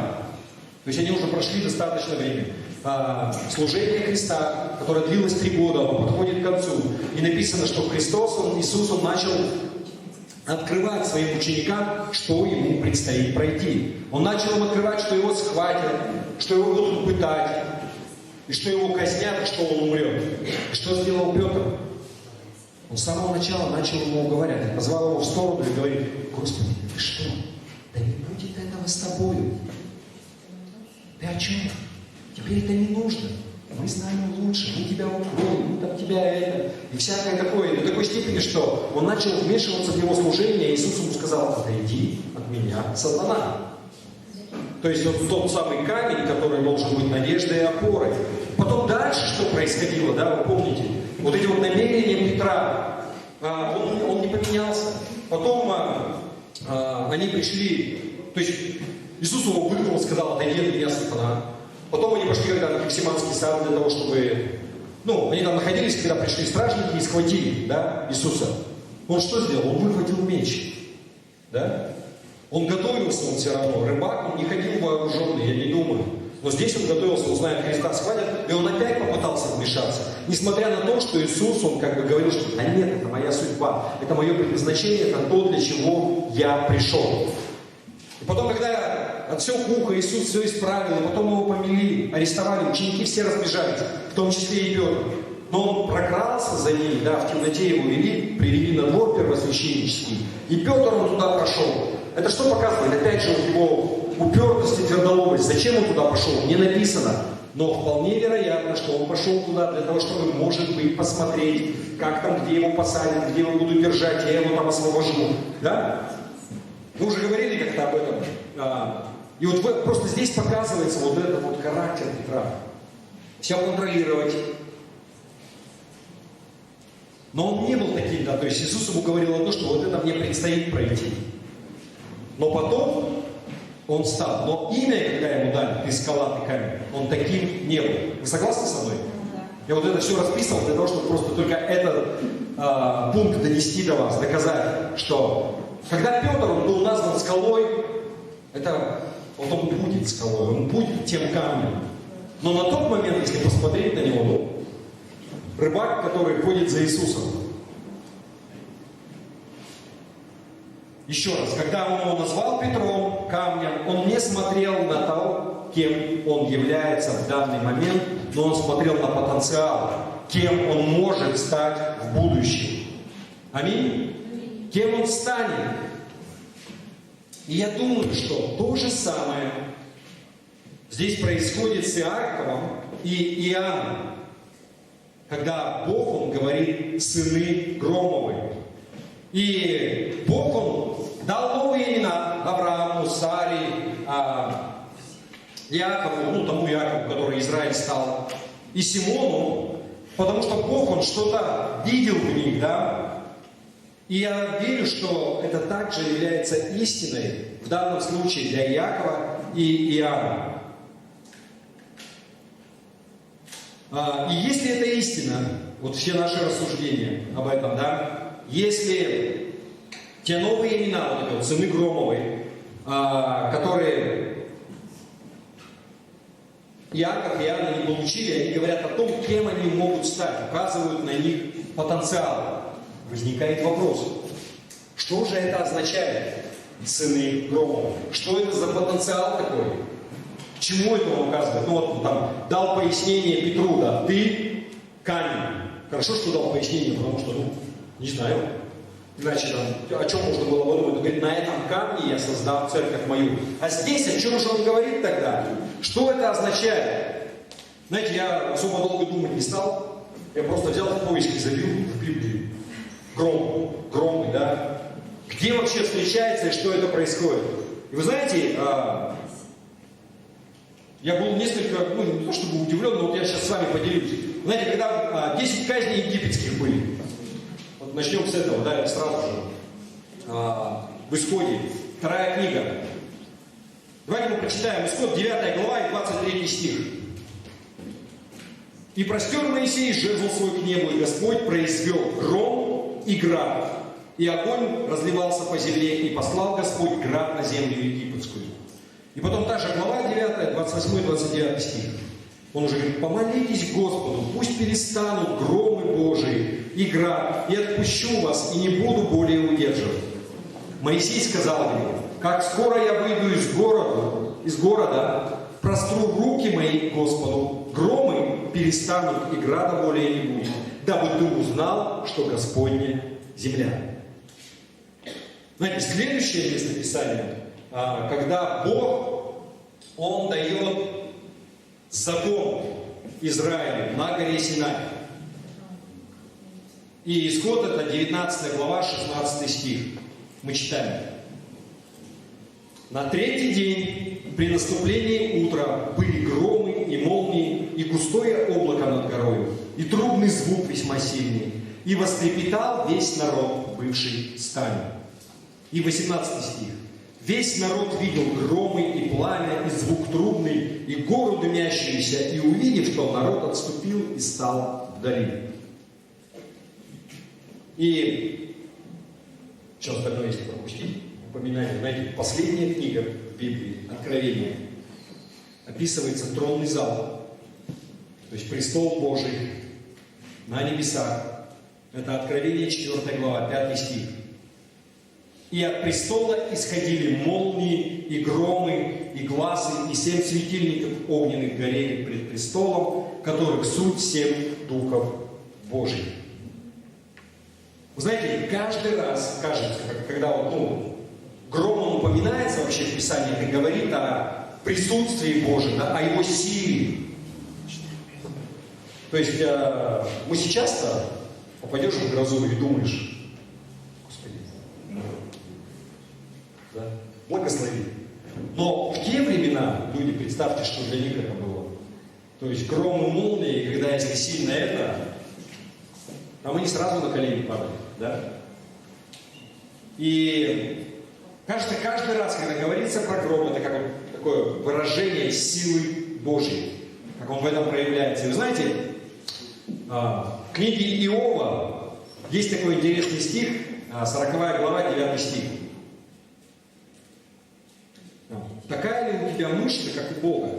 то есть они уже прошли достаточно времени, служение Христа, которое длилось 3 года, оно подходит к концу. И написано, что Христос, Иисус, Он начал открывать своим ученикам, что Ему предстоит пройти. Он начал им открывать, что Его схватят, что Его будут пытать, и что Его казнят, и что Он умрет. И что сделал Петр? Он с самого начала начал ему уговаривать, позвал его в сторону и говорит, Господи, ты что? Да не будет этого с тобою. Ты о чем? Теперь это не нужно. Мы знаем лучше, мы тебя укроем, мы там тебя это. И всякое такое. До такой степени, что он начал вмешиваться в его служение, и Иисус ему сказал, отойди от меня, сатана. То есть вот тот самый камень, который должен быть надеждой и опорой. Потом дальше что происходило, да, вы помните? Вот эти вот намерения Петра, он не поменялся. Потом они пришли, то есть Иисус его выгнал, сказал, отойди от меня, сатана. Потом они пошли когда в Гефсиманский сад для того, чтобы Ну, они там находились, когда пришли стражники и схватили, да, Иисуса. Он что сделал? Он выхватил меч. Да? Он готовился, он все равно. Рыбак, он не ходил вооруженный, я не думаю. Но здесь он готовился, узнает Христа, схватят, и он опять попытался вмешаться. Несмотря на то, что Иисус, он как бы говорил, что да нет, это моя судьба, это мое предназначение, это то, для чего я пришел. И потом, когда отсек ухо, Иисус все исправил, и потом его помели, арестовали, ученики все разбежались, в том числе и Петр. Но он прокрался за ними, да, в темноте его привели на двор первосвященнический. И Петр, он туда прошел. Это что показывает? Опять же, его упертость и твердолобость. Зачем он туда пошел? Не написано. Но вполне вероятно, что он пошел туда для того, чтобы, может быть, посмотреть, как там, где его посадят, где его будут держать, я его там освобожу. Да? Мы уже говорили как-то об этом. И вот просто здесь показывается вот этот вот характер Петра. Все контролировать. Но он не был таким, да, то есть Иисус ему говорил одно, что вот это мне предстоит пройти. Но потом он стал. Но имя, когда ему дали, ты скала, ты камень, он таким не был. Вы согласны со мной? Я вот это все расписывал для того, чтобы просто только этот пункт донести до вас, доказать, что когда Петр он был назван скалой, это вот он будет скалой, он будет тем камнем. Но на тот момент, если посмотреть на него, ну, рыбак, который ходит за Иисусом. Еще раз, когда он его назвал Петром, камнем, он не смотрел на то, кем он является в данный момент, но он смотрел на потенциал, кем он может стать в будущем. Аминь? Кем он станет? И я думаю, что то же самое здесь происходит с Иаковом и Иоанном. Когда Бог, Он говорит, сыны Громовы. И Бог, Он дал новые имена Аврааму, Саре, Иакову, ну тому Иакову, который Израиль стал, и Симону, потому что Бог, Он что-то видел в них, да? И я верю, что это также является истиной в данном случае для Иакова и Иоанна. И если это истина, вот все наши рассуждения об этом, да, если те новые имена, вот эти вот сыны Громовы, которые Иаков и Иоанна не получили, они говорят о том, кем они могут стать, указывают на них потенциал. Возникает вопрос, что же это означает, сыны Громовы? Что это за потенциал такой? К чему это он указывает? Ну вот он там дал пояснение Петру, да, ты камень. Хорошо, что дал пояснение, потому что, ну, не знаю, иначе там, о чем можно было подумать? Он говорит, на этом камне я создам церковь мою. А здесь о чем же он говорит тогда? Что это означает? Знаете, я особо долго думать не стал, я просто взял в поиске, забил в Библию. Громы, да? Где вообще встречается и что это происходит? И вы знаете, я был несколько, ну не то чтобы удивлен, но вот я сейчас с вами поделюсь. Знаете, когда 10 казней египетских были, вот начнем с этого, да, сразу же, в Исходе, 2 книга. Давайте мы прочитаем Исход, 9 глава и 23 стих. «И простер Моисей жезл свой к небу, и Господь произвел гром и град, и огонь разливался по земле, и послал Господь град на землю египетскую». И потом та же глава 9, 28-29 стих. Он уже говорит, помолитесь Господу, пусть перестанут громы Божии и град, и отпущу вас, и не буду более удерживать. Моисей сказал ему, как скоро я выйду из города, простру руки мои к Господу, громы перестанут, и града более не будет, дабы ты узнал, что Господня земля. Знаете, следующее местописание, когда Бог, Он дает закон Израилю на горе Синай. И Исход это 19 глава, 16 стих. Мы читаем. На третий день при наступлении утра были громы и молнии, и густое облако над горой, и трубный звук весьма сильный, и вострепетал весь народ, бывший в стане. И 18 стих. Весь народ видел громы и пламя, и звук трубный, и гору дымящуюся, и увидев, что народ отступил и стал вдали. И все остальное, если пропустить, упоминание, знаете, последняя книга в Библии, Откровение, описывается тронный зал, то есть престол Божий на небесах. Это Откровение 4 глава, 5 стих. И от престола исходили молнии, и громы, и глазы, и 7 светильников огненных горели пред престолом, которых суть 7 духов Божьих. Вы знаете, каждый раз кажется, когда гром он упоминается вообще в Писании, это говорит о присутствии Божьем, да, о его силе. То есть мы сейчас-то попадешь в грозу и думаешь, Господи, да, благослови. Но в те времена, люди, представьте, что для них это было. То есть гром и молнии, когда если сильно это, там они сразу на колени падали, да? И каждый раз, когда говорится про гром, это как такое выражение силы Божьей, как он в этом проявляется. И вы знаете, в книге Иова есть такой интересный стих, 40 глава, 9 стих. Такая ли у тебя мышца, как у Бога?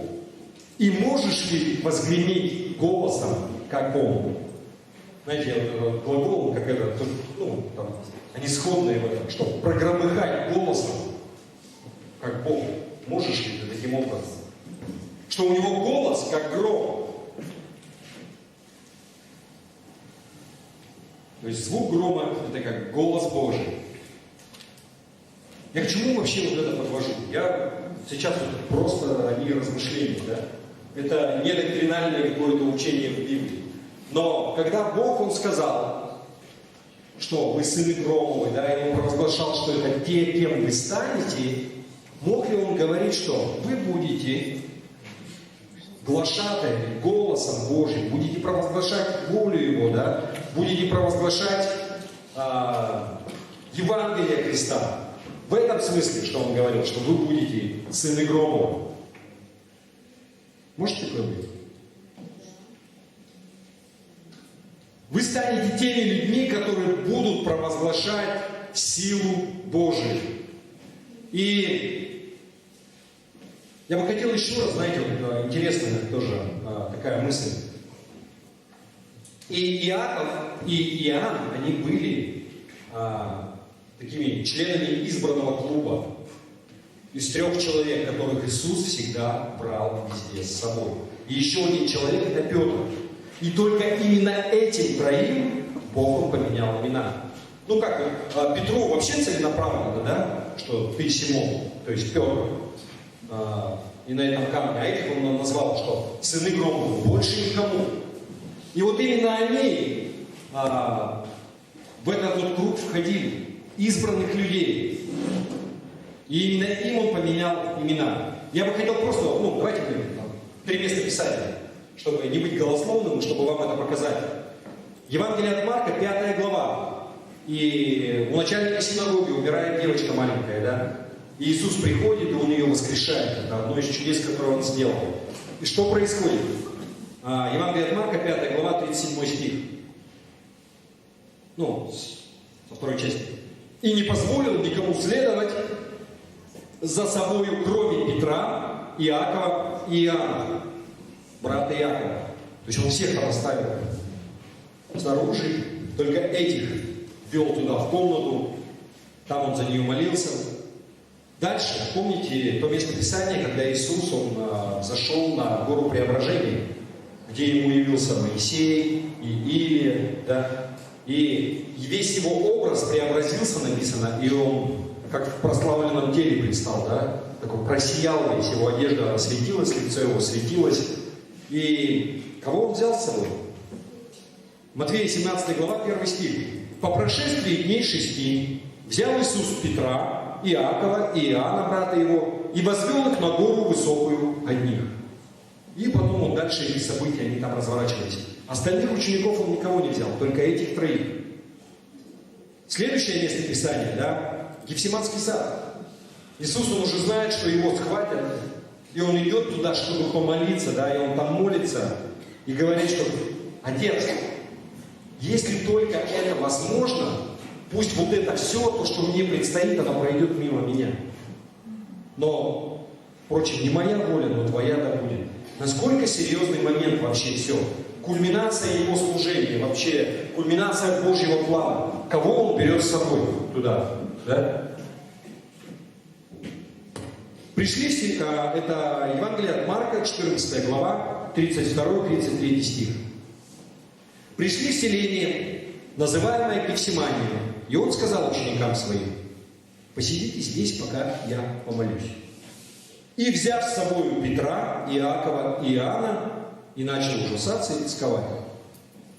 И можешь ли возгреметь голосом, как Он? Знаете, вот глагол, как это, там, они сходные в этом, что прогромыхать голосом, как Бог. Можешь ли ты таким образом? Что у него голос, как гром. То есть звук грома – это как голос Божий. Я к чему вообще вот это подвожу? Я сейчас просто одни размышления, да? Это не доктринальное какое-то учение в Библии. Но когда Бог, Он сказал, что вы сыны громовы, да, и Он провозглашал, что это те, кем вы станете, мог ли Он говорить, что вы будете глашатаями голосом Божьим, будете провозглашать волю Его, да, будете провозглашать Евангелие Христа. В этом смысле, что Он говорил, что вы будете сыны громовы. Можете такое быть? Вы станете теми людьми, которые будут провозглашать силу Божию. И я бы хотел еще раз, знаете, вот, интересная тоже такая мысль. И Иаков, и Иоанн, они были такими членами избранного клуба из 3 человек, которых Иисус всегда брал везде с собой. И еще один человек – это Петр. И только именно этим 3 Бог поменял имена. Ну как, Петру вообще целенаправленно, да, что ты Симон, то есть Петр, и на этом камне, а этих он назвал, что сыны грома, больше никому. И вот именно они в этот вот круг входили, избранных людей. И именно им он поменял имена. Я бы хотел просто, давайте мы 3 места Писания, чтобы не быть голословным, чтобы вам это показать. Евангелие от Марка, 5 глава. И у начальника синагоги умирает девочка маленькая, да? И Иисус приходит, и Он ее воскрешает. Это одно из чудес, которое Он сделал. И что происходит? Евангелие от Марка, 5 глава, 37 стих. Со второй части. «И не позволил никому следовать за собою, кроме Петра, Иакова и Иоанна, брата Иакова». То есть Он всех там оставил снаружи, только этих вел туда в комнату, там Он за нее молился. Дальше, помните то место Писания, когда Иисус, Он зашел на гору Преображения, где Ему явился Моисей и Илия, да? И весь Его образ преобразился, написано, и Он как в прославленном теле предстал, да? Такой просиял весь, Его одежда светилась, лицо Его светилось. И кого Он взял с собой? Матфея 17 глава, 1 стих. «По прошествии дней 6 взял Иисус Петра, Иакова и Иоанна, брата Его, и возвел их на гору высокую одних». И потом он дальше эти события, они там разворачивались. Остальных учеников Он никого не взял, только этих 3. Следующее место Писания, да, Гефсиманский сад. Иисус, Он уже знает, что Его схватят, и Он идет туда, чтобы помолиться, да, и Он там молится, и говорит, что: «Отец, Если только это возможно, пусть вот это все, то, что мне предстоит, оно пройдет мимо меня. Но, впрочем, не моя воля, но твоя да будет. Насколько серьезный момент вообще все. Кульминация его служения, вообще кульминация Божьего плана. Кого он берет с собой туда? Да? Пришли, это Евангелие от Марка, 14 глава, 32-33 стих. Пришли в селение, называемое Гефсимания, и он сказал ученикам своим: посидите здесь, пока я помолюсь. И, взяв с собой Петра, Иакова и Иоанна, и начал ужасаться и тосковать.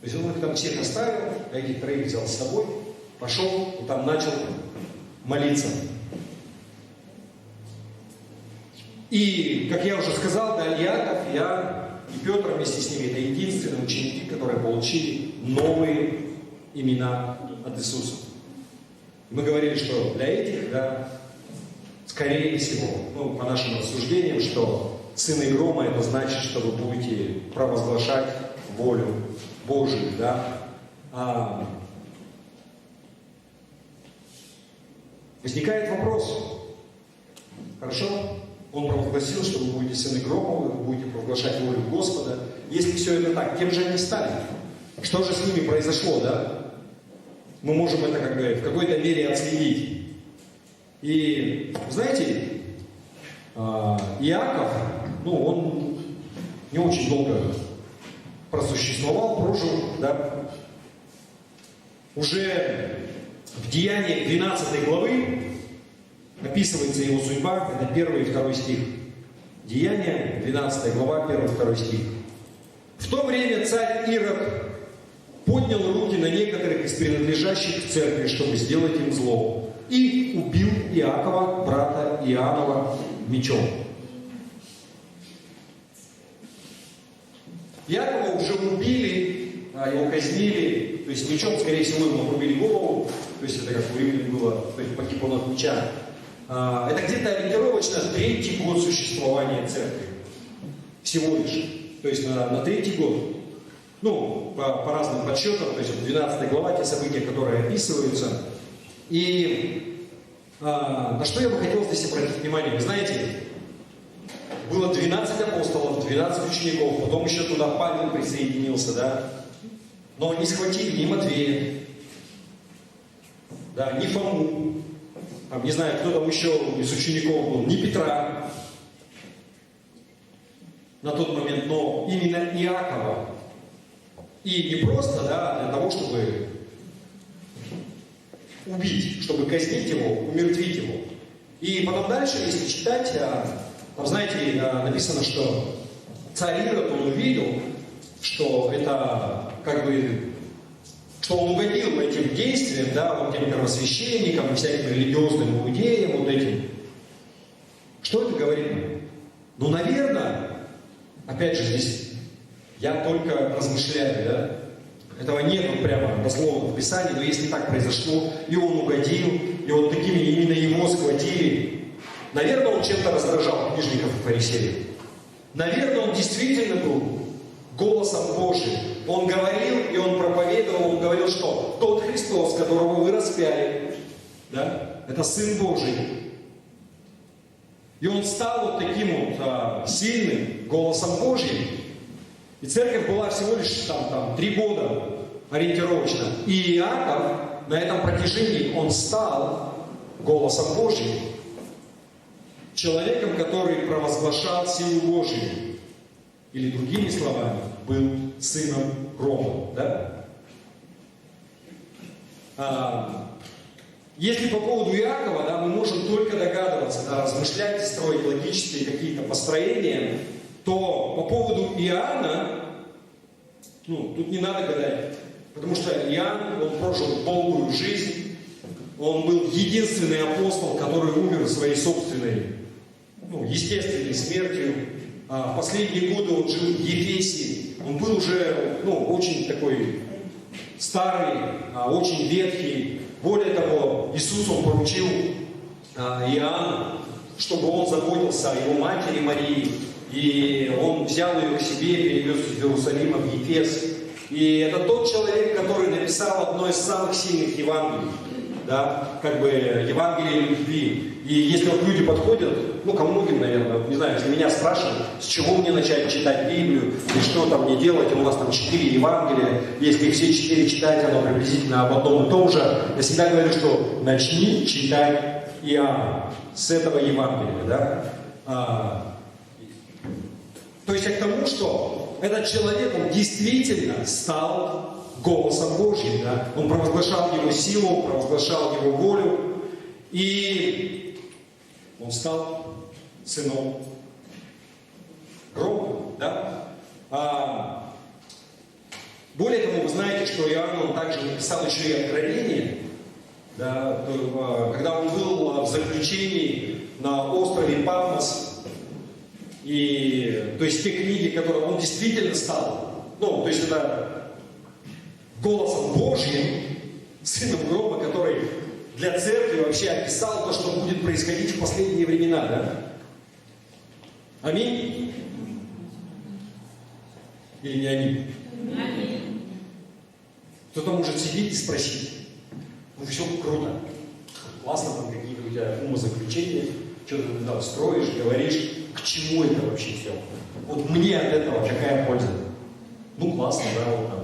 То есть он их там всех оставил, а этих троих взял с собой, пошел и там начал молиться. И, как я уже сказал, да, Иаков, Иоанн и Петр вместе с ними — это единственные ученики, которые получили новые имена от Иисуса. Мы говорили, что для этих, да, скорее всего, ну, по нашим рассуждениям, что сыны грома — это значит, что вы будете провозглашать волю Божию, да. Возникает вопрос. Хорошо? Он провозгласил, что вы будете сыны грома, вы будете провозглашать волю Господа. Если все это так, кем же они стали? Что же с ними произошло, да? Мы можем это как бы в какой-то мере отследить. И, знаете, Иаков, ну, он не очень долго просуществовал, прожил, да. Уже в Деяниях 12 главы описывается его судьба, это 1 и 2 стих. Деяния, 12 глава, 1 и 2 стих. В то время царь Ирод поднял руки на некоторых из принадлежащих к церкви, чтобы сделать им зло, и убил Иакова, брата Иоаннова, мечом. Иакова уже убили, его казнили, то есть мечом, скорее всего, ему отрубили голову, то есть это как у римлян было, то есть погиб он от меча. Это где-то ориентировочно 3-й год существования церкви. Всего лишь. То есть на 3-й год. Ну, по разным подсчетам, то есть 12 глава, те события, которые описываются. И на что я бы хотел здесь обратить внимание? Вы знаете, было 12 апостолов, 12 учеников, потом еще туда Павел присоединился, да? Но не схватили ни Матвея, да, ни Фому, там, не знаю, кто там еще из учеников был, ни Петра на тот момент, но именно Иакова. И не просто, да, для того, чтобы убить, чтобы казнить его, умертвить его. И потом дальше, если читать, там, знаете, написано, что царь Ирод, он увидел, что это как бы, что он угодил этим действиям, да, вот этим первосвященникам, всяким религиозным иудеям, вот этим. Что это говорит? Ну, наверное, опять же, здесь я только размышляю, да, этого нет прямо дословно в Писании, но если так произошло, и он угодил, и вот такими именно его схватили, наверное, он чем-то раздражал книжников и фарисеев. Наверное, он действительно был голосом Божиим. Он говорил, и он проповедовал, он говорил, что тот Христос, которого вы распяли, да, это Сын Божий. И он стал вот таким вот сильным голосом Божьим. И церковь была всего лишь там 3 года ориентировочно. И Иаков на этом протяжении, он стал голосом Божьим. Человеком, который провозглашал силу Божию. Или другими словами, был сыном грома. Да? Если по поводу Иакова, да, мы можем только догадываться, да, размышлять и строить логические какие-то построения, то по поводу Иоанна, ну, тут не надо гадать. Потому что Иоанн, он прожил долгую жизнь, он был единственный апостол, который умер своей собственной, ну, естественной смертью. В последние годы он жил в Ефесе. Он был уже, ну, очень такой старый, очень ветхий. Более того, Иисус, он поручил Иоанну, чтобы он заботился о его матери Марии. И он взял ее к себе, перевез из Иерусалима в Ефес. И это тот человек, который написал одно из самых сильных Евангелий. Да, как бы Евангелие любви. И если вот люди подходят, ну, ко многим, наверное, не знаю, если меня спрашивают, с чего мне начать читать Библию, и что там мне делать, у вас там 4 Евангелия, если их все 4 читать, оно приблизительно об одном и том же, я всегда говорю, что начни читать Иоанна с этого Евангелия, да. То есть к тому, что этот человек, он действительно стал голосом Божьим, да? Он провозглашал Его силу, провозглашал Его волю, и он стал сыном грома, да? Более того, вы знаете, что Иоанн, он также написал еще и Откровение, да? Когда он был в заключении на острове Патмос, и, то есть те книги, которые он действительно стал, ну, то есть это голосом Божьим, сыном грома, который для церкви вообще описал то, что будет происходить в последние времена, да? Аминь? Или не аминь? Аминь. Кто-то может сидеть и спросить: ну все круто, классно, там какие-то у тебя умозаключения, что ты там строишь, говоришь, к чему это вообще все? Вот мне от этого какая польза? Ну классно, да, вот там.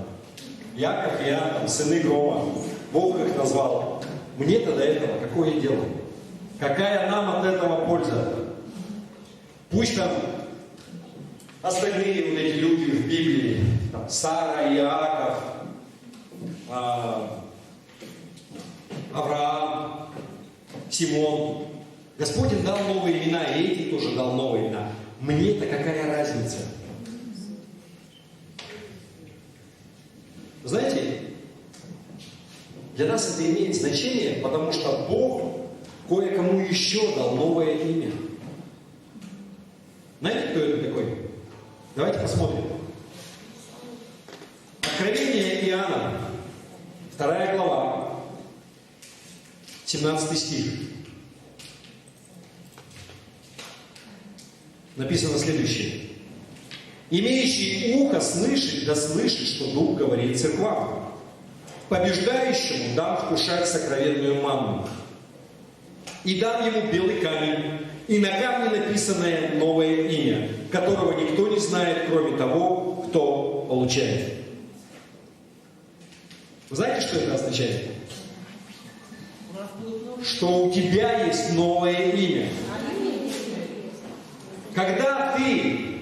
Яков и Иоанн, сыны грома, Бог их назвал. Мне-то до этого какое дело? Какая нам от этого польза? Пусть там остальные вот эти люди в Библии, там, Сара, Иаков, Авраам, Симон. Господь им дал новые имена, и эти тоже дал новые имена. Мне-то какая разница? Знаете, для нас это имеет значение, потому что Бог кое-кому еще дал новое имя. Знаете, кто это такой? Давайте посмотрим. Откровение Иоанна, 2 глава, 17 стих. Написано следующее. «Имеющий ухо слышит, да слышит, что Дух говорит церквам. Побеждающему дам вкушать сокровенную манну. И дам ему белый камень, и на камне написанное новое имя, которого никто не знает, кроме того, кто получает». Вы знаете, что это означает? Что у тебя есть новое имя. Когда ты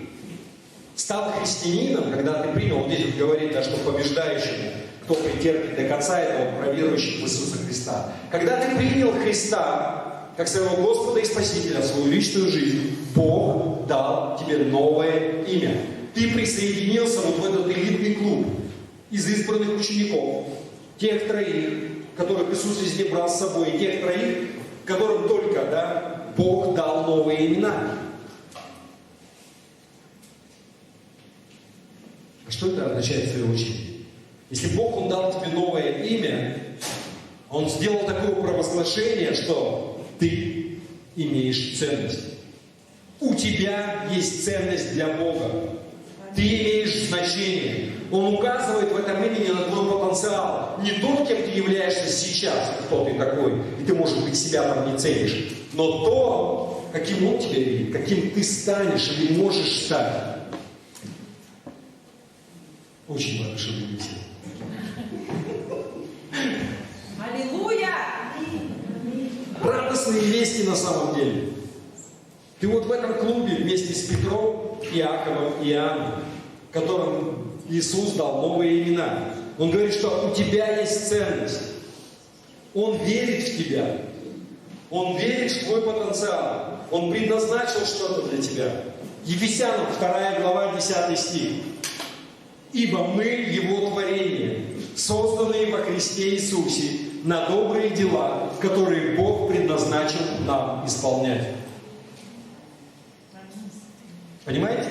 стал христианином, когда ты принял, вот здесь вот говорит, да, что побеждающему, кто претерпит до конца, это вот про верующих в Иисуса Христа. Когда ты принял Христа как своего Господа и Спасителя в свою личную жизнь, Бог дал тебе новое имя. Ты присоединился вот в этот элитный клуб из избранных учеников, тех троих, которых Иисус везде брал с собой, и тех троих, которым только, да, Бог дал новые имена. А что это означает в свою очередь? Если Бог, Он дал тебе новое имя, Он сделал такое провозглашение, что ты имеешь ценность. У тебя есть ценность для Бога. Ты имеешь значение. Он указывает в этом имени на твой потенциал. Не то, кем ты являешься сейчас, кто ты такой, и ты, может быть, себя там не ценишь, но то, каким Он тебя видит, каким ты станешь или можешь стать. Очень воодушевляюсь. Аллилуйя! Радостные вести на самом деле. Ты вот в этом клубе вместе с Петром, Иаковом и Иоанном, которым Иисус дал новые имена. Он говорит, что у тебя есть ценность. Он верит в тебя. Он верит в твой потенциал. Он предназначил что-то для тебя. Ефесянам 2 глава 10 стих. «Ибо мы Его творение, созданные во Христе Иисусе, на добрые дела, которые Бог предназначил нам исполнять». Понимаете?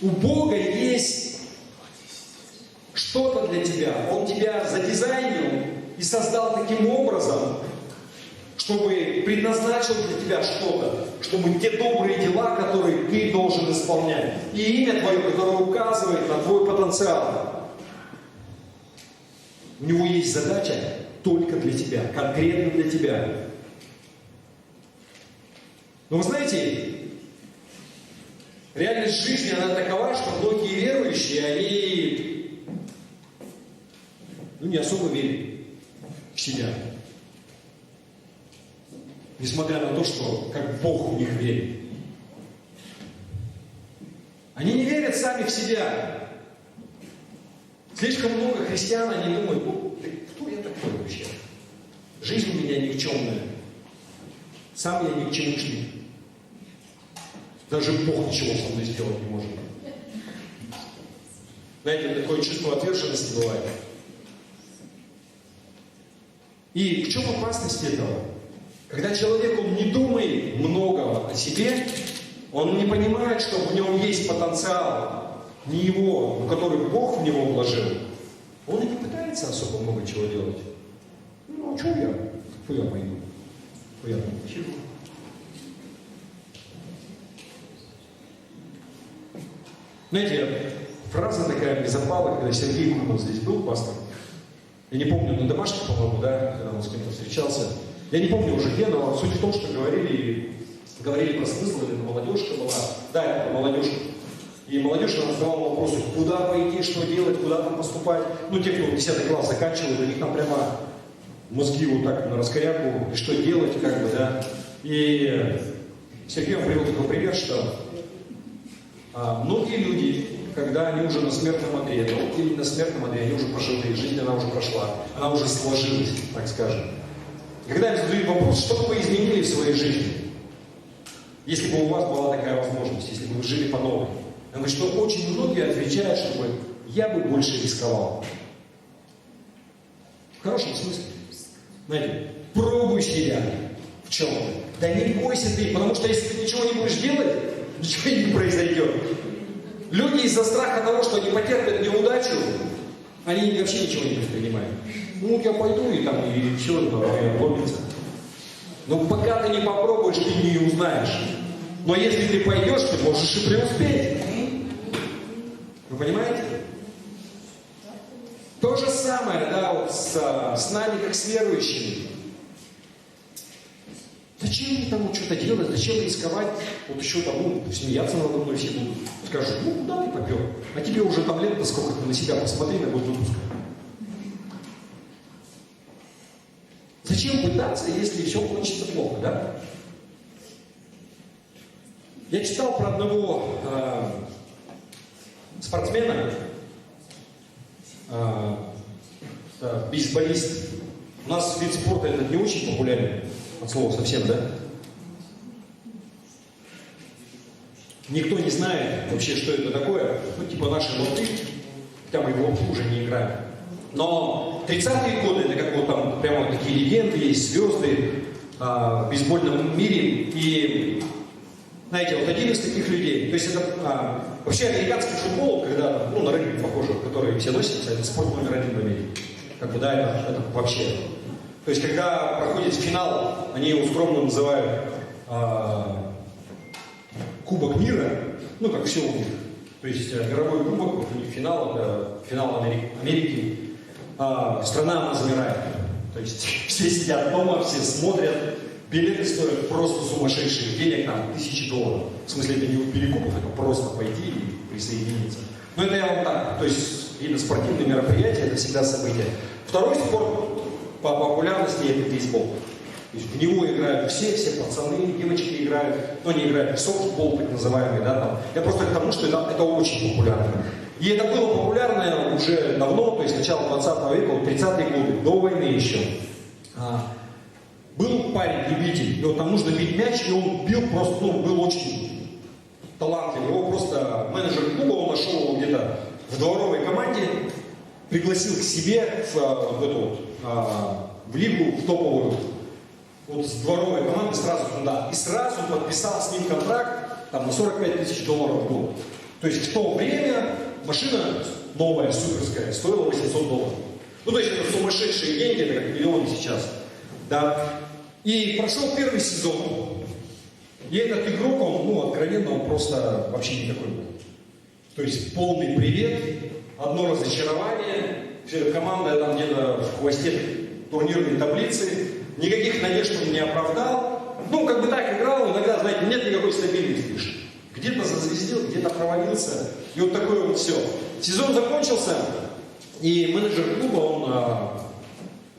У Бога есть что-то для тебя. Он тебя задизайнил и создал таким образом, что чтобы предназначил для тебя что-то, чтобы те добрые дела, которые ты должен исполнять, и имя твое, которое указывает на твой потенциал. У него есть задача только для тебя, конкретно для тебя. Но вы знаете, реальность жизни, она такова, что многие верующие, они не особо верят в себя. Несмотря на то, что как Бог в них верит. Они не верят сами в себя. Слишком много христиан, они думают, кто я такой вообще? Жизнь у меня никчемная. Сам я никчемушник. Даже Бог ничего со мной сделать не может. Знаете, такое чувство отверженности бывает. И в чем опасность этого? Когда человек, он не думает много о себе, он не понимает, что в нем есть потенциал, не его, но который Бог в него вложил, он и не пытается особо много чего делать. Ну, а что я? Куда я пойду? Куда я пойду? Чего? Знаете, фраза такая мне запала, когда Сергей Куман здесь был, пастор. Я не помню, на домашних, по-моему, да, когда он с кем-то встречался. Я не помню уже где, но суть в том, что говорили про смысл, это молодежка была. Да, это про молодежку. И молодежь нам задавала вопросы, куда пойти, что делать, куда там поступать. Ну, те, кто 10 класс заканчивают, у них там прямо мозги вот так на раскоряку, и что делать, как бы, да. И Сергей вам привел такой пример, что многие люди, когда они уже на смертном одре, или на смертном одре, они уже прожили, жизнь она уже прошла, она уже сложилась, так скажем. И когда им задают вопрос, что бы вы изменили в своей жизни, если бы у вас была такая возможность, если бы вы жили по новой, он говорит, что очень многие отвечают, чтобы я бы больше рисковал. В хорошем смысле. Знаете, пробуй себя. В чем? Да не бойся ты, потому что если ты ничего не будешь делать, ничего не произойдет. Люди из-за страха того, что они потерпят неудачу, они вообще ничего не предпринимают. Ну, я пойду и там, и все, обломится. Но пока ты не попробуешь, ты не узнаешь. Но если ты пойдешь, ты можешь и преуспеть. Вы понимаете? То же самое, да, вот с нами, как с верующими. Зачем мне там что-то делать, зачем рисковать? Вот еще там, смеяться надо мной все будут. Скажут, куда ты попер? А тебе уже там лет-то сколько, ты на себя посмотри, на год выпуска. Зачем пытаться, если все кончится плохо, да? Я читал про одного спортсмена, бейсболист. У нас вид спорта этот не очень популярен, от слова совсем, да? Никто не знает вообще, что это такое. Ну, типа наши лоты, хотя мы в лоту уже не играем. Но 30-е годы, это как вот там прямо вот такие легенды, есть звезды в бейсбольном мире. И, знаете, вот один из таких людей, то есть это вообще американский футбол, когда, на регби похоже, который все носятся, это спорт номер 1 в Америке. Как бы, да, это вообще. То есть, когда проходит финал, они его скромно называют Кубок мира, как все у них. То есть, мировой кубок, у них финал, это финал Америки. Страна, она замирает. То есть, все сидят дома, все смотрят. Билеты стоят просто сумасшедших денег, там, $1000. В смысле, это не перекупов, это просто пойти и присоединиться. Но это я вам так, то есть, именно спортивные мероприятия, это всегда события. Второй спорт по популярности это бейсбол. То есть в него играют все пацаны, девочки играют, но они играют в софтбол, так называемый, да, там. Я просто к тому, что это очень популярно. И это было популярно уже давно, то есть начало 20 века, вот 30-е годы, до войны еще. Был парень-любитель, и вот там нужно бить мяч, и он бил просто, был очень талантлив. Его просто менеджер клуба, он нашел его где-то в дворовой команде, пригласил к себе в лигу, в топовую. Вот с дворовой команды сразу туда. И сразу подписал с ним контракт там, на $45 000 в год. То есть в то время машина новая, суперская, стоила $800. То есть это сумасшедшие деньги, это как миллионы сейчас. Да. И прошел первый сезон. И этот игрок, он, откровенно, он просто вообще никакой был. То есть полный привет, одно разочарование, команда там где-то в хвосте турнирной таблицы, никаких надежд он не оправдал. Как бы так играл, иногда, знаете, нет никакой стабильности. Где-то зазвездил, где-то провалился. И вот такое вот все. Сезон закончился, и менеджер клуба, он,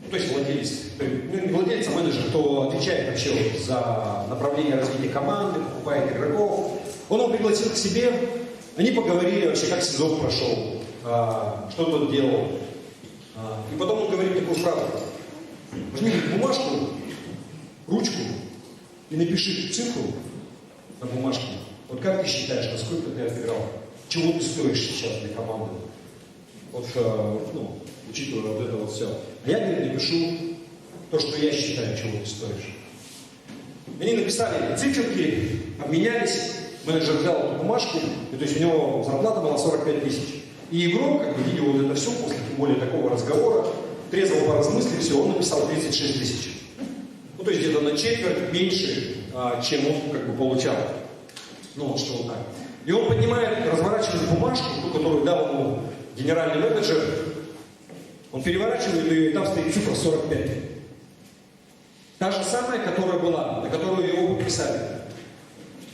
то есть владелец, не владелец, а менеджер, кто отвечает вообще за направление развития команды, покупает игроков, он его пригласил к себе, они поговорили вообще, как сезон прошел, что тот делал. И потом он говорит такую фразу: возьми бумажку, ручку и напиши цифру на бумажке. Вот как ты считаешь, насколько ты отыграл? Чего ты стоишь сейчас для команды? Вот, учитывая вот это вот все. А я, говорит, напишу то, что я считаю, чего ты стоишь. Они написали циферки, обменялись, менеджер взял эту бумажку, и, то есть у него зарплата была 45 тысяч. И игрок, как бы, видел вот это все, после тем более такого разговора, трезво поразмыслив, все, он написал 36 тысяч. То есть где-то на четверть меньше, чем он как бы получал. Что вот так. И он поднимает, разворачивает бумажку, ту, которую дал ему генеральный менеджер, он переворачивает ее, и там стоит цифра 45. Та же самая, которая была, на которую его подписали.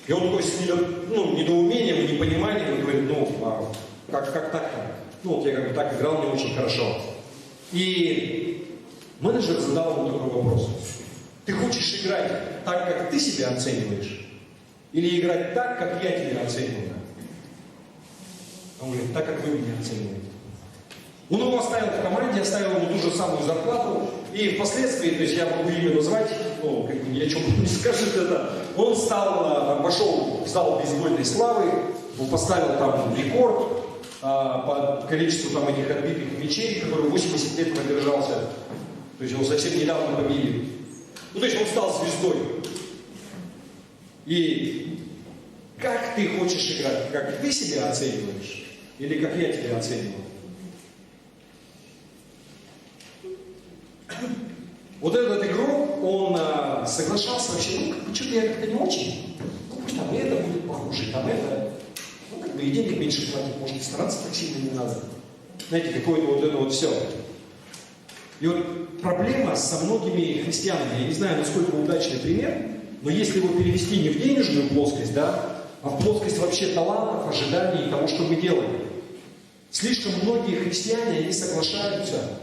И он такой с недоумением, непониманием говорит: как так-то? Я как бы так играл не очень хорошо. И менеджер задал ему такой вопрос: ты хочешь играть так, как ты себя оцениваешь? Или играть так, как я тебя оцениваю? Он говорит: так, как вы меня оцениваете. Он его оставил в команде, оставил ему ту же самую зарплату. И впоследствии, то есть я могу имя назвать, ни о чем не скажет это, он пошел в зал бейсбольной славы, он поставил там рекорд по количеству там этих отбитых мячей, который 80 лет продержался. То есть его совсем недавно побили. То есть он стал звездой. И как ты хочешь играть? Как ты себя оцениваешь? Или как я тебя оцениваю? Вот этот игрок, он соглашался вообще, что-то я как-то не очень. Пусть там это будет похуже, там это. И денег меньше платить, может, и стараться так сильно не надо. Знаете, какое-то вот это вот все. И вот проблема со многими христианами, я не знаю, насколько удачный пример, но если его перевести не в денежную плоскость, а в плоскость вообще талантов, ожиданий и того, что мы делаем. Слишком многие христиане, они соглашаются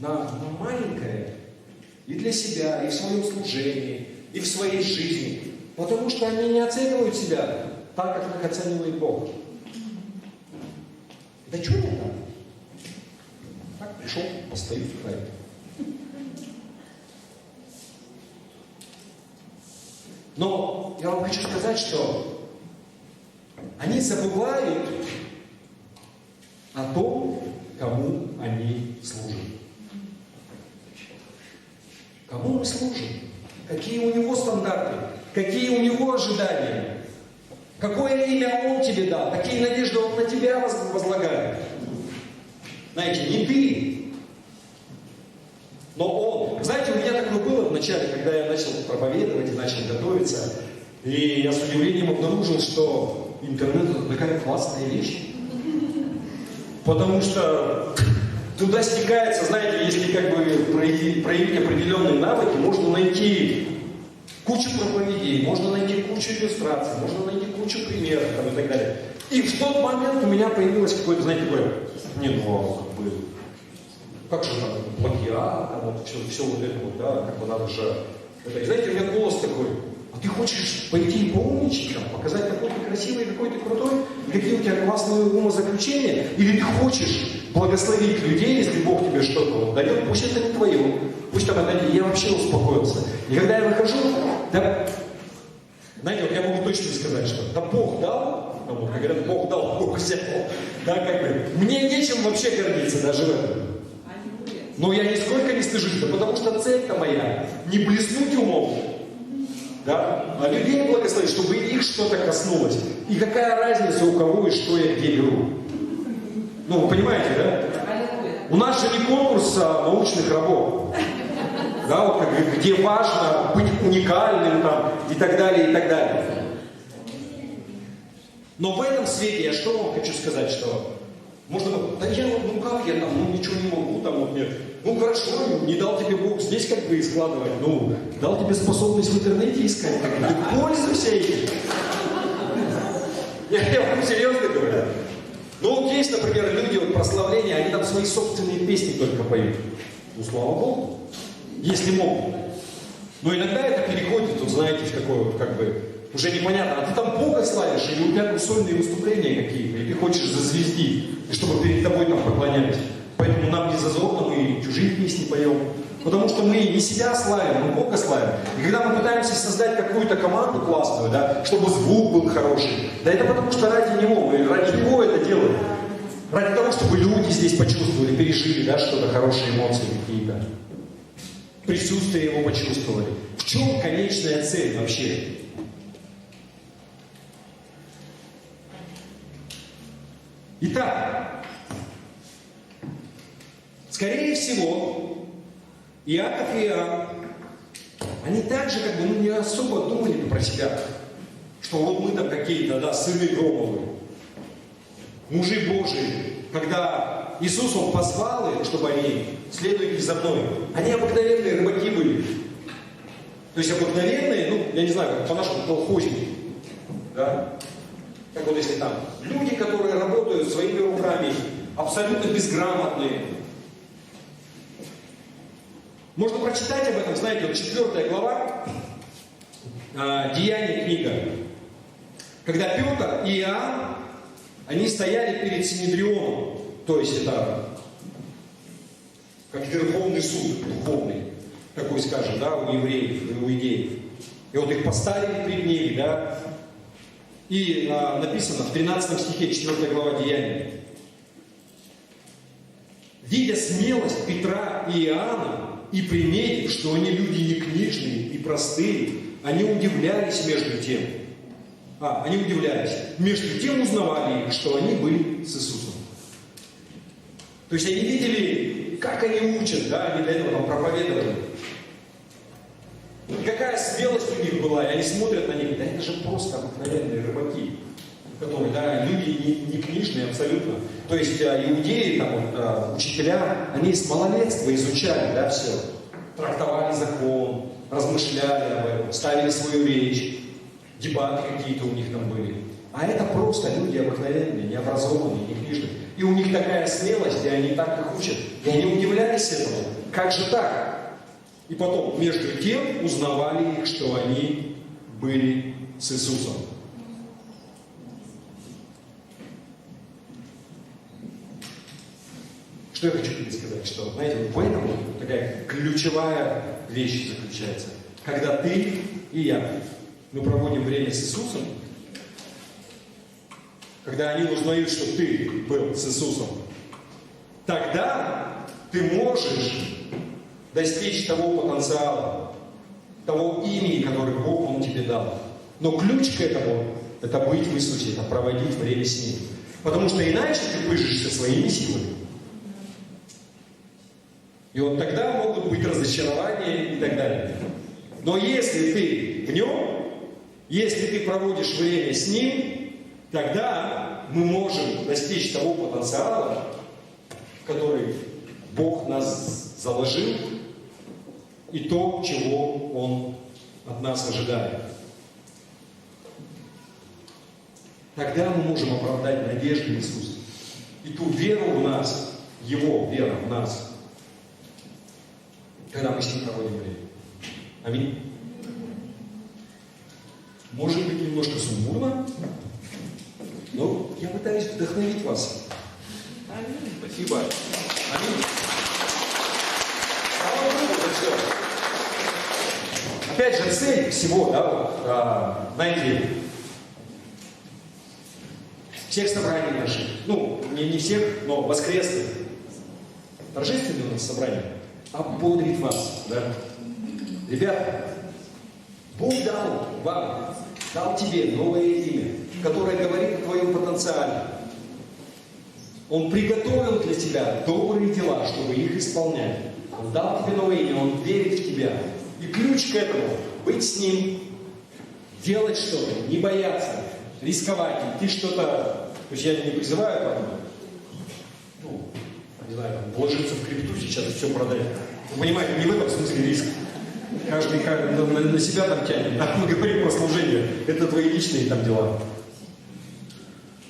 на маленькое и для себя, и в своем служении, и в своей жизни, потому что они не оценивают себя так, как их оценивает Бог. Да что это? Так пришел, постою в край. Но я вам хочу сказать, что они забывают о том, кому они служат. Кому мы служим? Какие у него стандарты? Какие у него ожидания? Какое имя он тебе дал? Какие надежды он на тебя возлагает? Знаете, не ты, но он. Знаете, у меня такое было в начале, когда я начал проповедовать и начал готовиться. И я с удивлением обнаружил, что интернет — это такая классная вещь. Потому что туда стекается, знаете, если как бы проявить определенные навыки, можно найти кучу проповедей, можно найти кучу иллюстраций, можно найти кучу примеров там, и так далее. И в тот момент у меня появилось какое-то, знаете, такое, как же там, плагиат, там вот все вот это вот, да, как бы надо же. И знаете, у меня голос такой: а ты хочешь пойти и поумничать, там, показать, какой ты красивый, какой ты крутой, и какие у тебя классные умозаключения, или ты хочешь благословить людей, если Бог тебе что-то дает, пусть это не твое, пусть там это не, я вообще успокоился. И когда я выхожу, да, знаете, вот я могу точно сказать, что да Бог дал, там, вот, как говорят, Бог дал, Бог взял, да, как бы, мне нечем вообще гордиться даже в этом. Но я нисколько не стыжусь, да, потому что цель-то моя не блеснуть умом, да, а людей благословить, чтобы их что-то коснулось. И какая разница, у кого и что я где беру? Вы понимаете, да? У нас же не конкурс научных рабов. Да, вот как, где важно быть уникальным там, и так далее, и так далее. Но в этом свете я что вам хочу сказать, что можно, да я вот, ну как я там, ну ничего не могу, там вот нет. Ну хорошо, не дал тебе Бог здесь как бы и складывать, ну, дал тебе способность в интернете искать, как бы, ты пользуйся этим. Я вам серьезно говорю. Ну вот есть, например, люди, вот прославления, они там свои собственные песни только поют. Ну слава Богу, если могут. Но иногда это переходит, вот знаете, в такое вот как бы, уже непонятно, а ты там Бога славишь, или у тебя сольные выступления какие-то, и ты хочешь зазвездить, и чтобы перед тобой там поклонялись. Поэтому нам не зазорно, мы чужие песни поем. Потому что мы не себя славим, мы Бога славим. И когда мы пытаемся создать какую-то команду классную, да, чтобы звук был хороший, да это потому что ради Него, мы ради Него это делаем. Ради того, чтобы люди здесь почувствовали, пережили, да, что-то, хорошие эмоции какие-то. Присутствие Его почувствовали. В чем конечная цель вообще? Итак, скорее всего, Иаков и Иоанн, они также как бы не особо думали про себя, что вот мы там какие-то, да, сыны Громовы, мужи Божии, когда Иисус, Он позвал их, чтобы они следуйте за мной, они обыкновенные рыбаки были. То есть обыкновенные, ну, я не знаю, по-нашему колхозники, да? Как вот если там люди, которые работают своими руками, абсолютно безграмотные. Можно прочитать об этом, знаете, вот 4 глава, Деяния книга. Когда Петр и Иоанн, они стояли перед Синедрионом, то есть это как верховный суд духовный, такой, скажем, да, у евреев, у иудеев. И вот их поставили перед ними, да. И написано в 13 стихе 4 глава Деяния. Видя смелость Петра и Иоанна и приметив, что они люди не книжные и простые, они удивлялись между тем. Между тем узнавали их, что они были с Иисусом. То есть они видели, как они учат, да, они для этого там проповедовали. И какая смелость у них была, и они смотрят на них, да это же просто обыкновенные рыбаки, которые, да, люди не книжные абсолютно. То есть иудеи, там, вот, учителя, они с малолетства изучали, да, все. Трактовали закон, размышляли об этом, ставили свою речь, дебаты какие-то у них там были. А это просто люди обыкновенные, необразованные, не книжные. И у них такая смелость, и они так их учат. И они удивлялись этому. Как же так? И потом, между тем, узнавали их, что они были с Иисусом. Что я хочу тебе сказать? Что, знаете, вот в этом такая ключевая вещь заключается. Когда ты и я, мы проводим время с Иисусом, когда они узнают, что ты был с Иисусом, тогда ты можешь достичь того потенциала, того имени, которое Бог Он тебе дал. Но ключ к этому – это быть в Иисусе, это проводить время с Ним. Потому что иначе ты пыжишься своими силами. И вот тогда могут быть разочарования и так далее. Но если ты в Нем, если ты проводишь время с Ним, тогда мы можем достичь того потенциала, в который Бог нас заложил, и то, чего Он от нас ожидает. Тогда мы можем оправдать надежду Иисуса. И ту веру в нас, Его вера в нас, когда мы с Ним проводим время. Аминь. Может быть, немножко сумбурно, но я пытаюсь вдохновить вас. Аминь. Спасибо. Аминь. Все. Опять же, цель всего, да, вот, знаете, всех собраний наших, ну, не всех, но воскресных, торжественные у нас собрания, ободрить вас, да. Ребята, Бог дал вам, дал тебе новое имя, которое говорит о твоем потенциале. Он приготовил для тебя добрые дела, чтобы их исполнять. Он дал тебе новое имя, Он верит в тебя. И ключ к этому – быть с Ним, делать что-то, не бояться, рисковать, идти что-то. То есть я не призываю там, ну, не знаю, там, вложиться в крипту сейчас и все продать. Вы понимаете, не в этом смысле риск. Каждый на себя там тянет. А мы говорим про служение. Это твои личные там дела.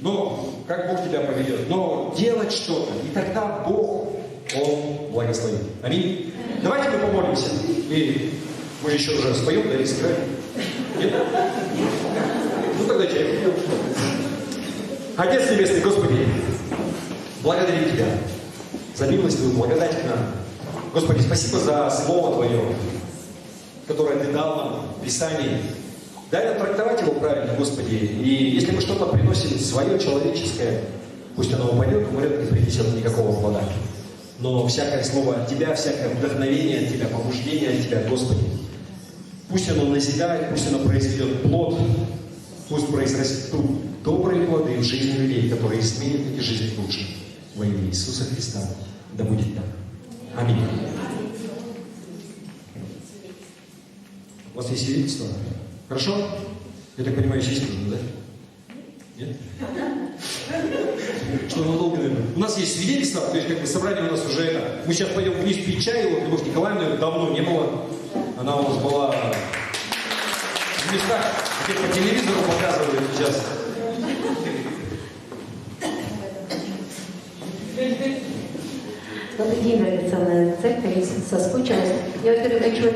Но как Бог тебя поведет. Но делать что-то. И тогда Бог, Он благословит. Аминь. Давайте мы помолимся. И мы еще уже споем, да, и сыграем. Нет? Ну тогда чай. Отец Небесный, Господи, благодарим Тебя за милость Твою, благодать к нам. Господи, спасибо за Слово Твое, которое Ты дал нам в Писании. Дай нам трактовать его правильно, Господи. И если мы что-то приносим свое, человеческое, пусть оно упадет, умрет, не принесет никакого плода. Но всякое слово от Тебя, всякое вдохновение от Тебя, побуждение от Тебя, Господи, пусть оно назидает, пусть оно произведет плод, пусть произрастут добрые плоды в жизни людей, которые изменят эти жизни лучше. Во имя Иисуса Христа. Да будет так. Аминь. У вас есть свидетельство? Хорошо? Я так понимаю, честь нужно, да? Нет? Что надолго, наверное? У нас есть свидетельство, то есть как бы собрание у нас уже это. Мы сейчас пойдем вниз пить чай, вот Любовь Николаевна давно не было. Она у нас была в местах, где по телевизору показывают сейчас. Добрый день, драгоценная церковь, соскучилась. Я, во-первых, хочу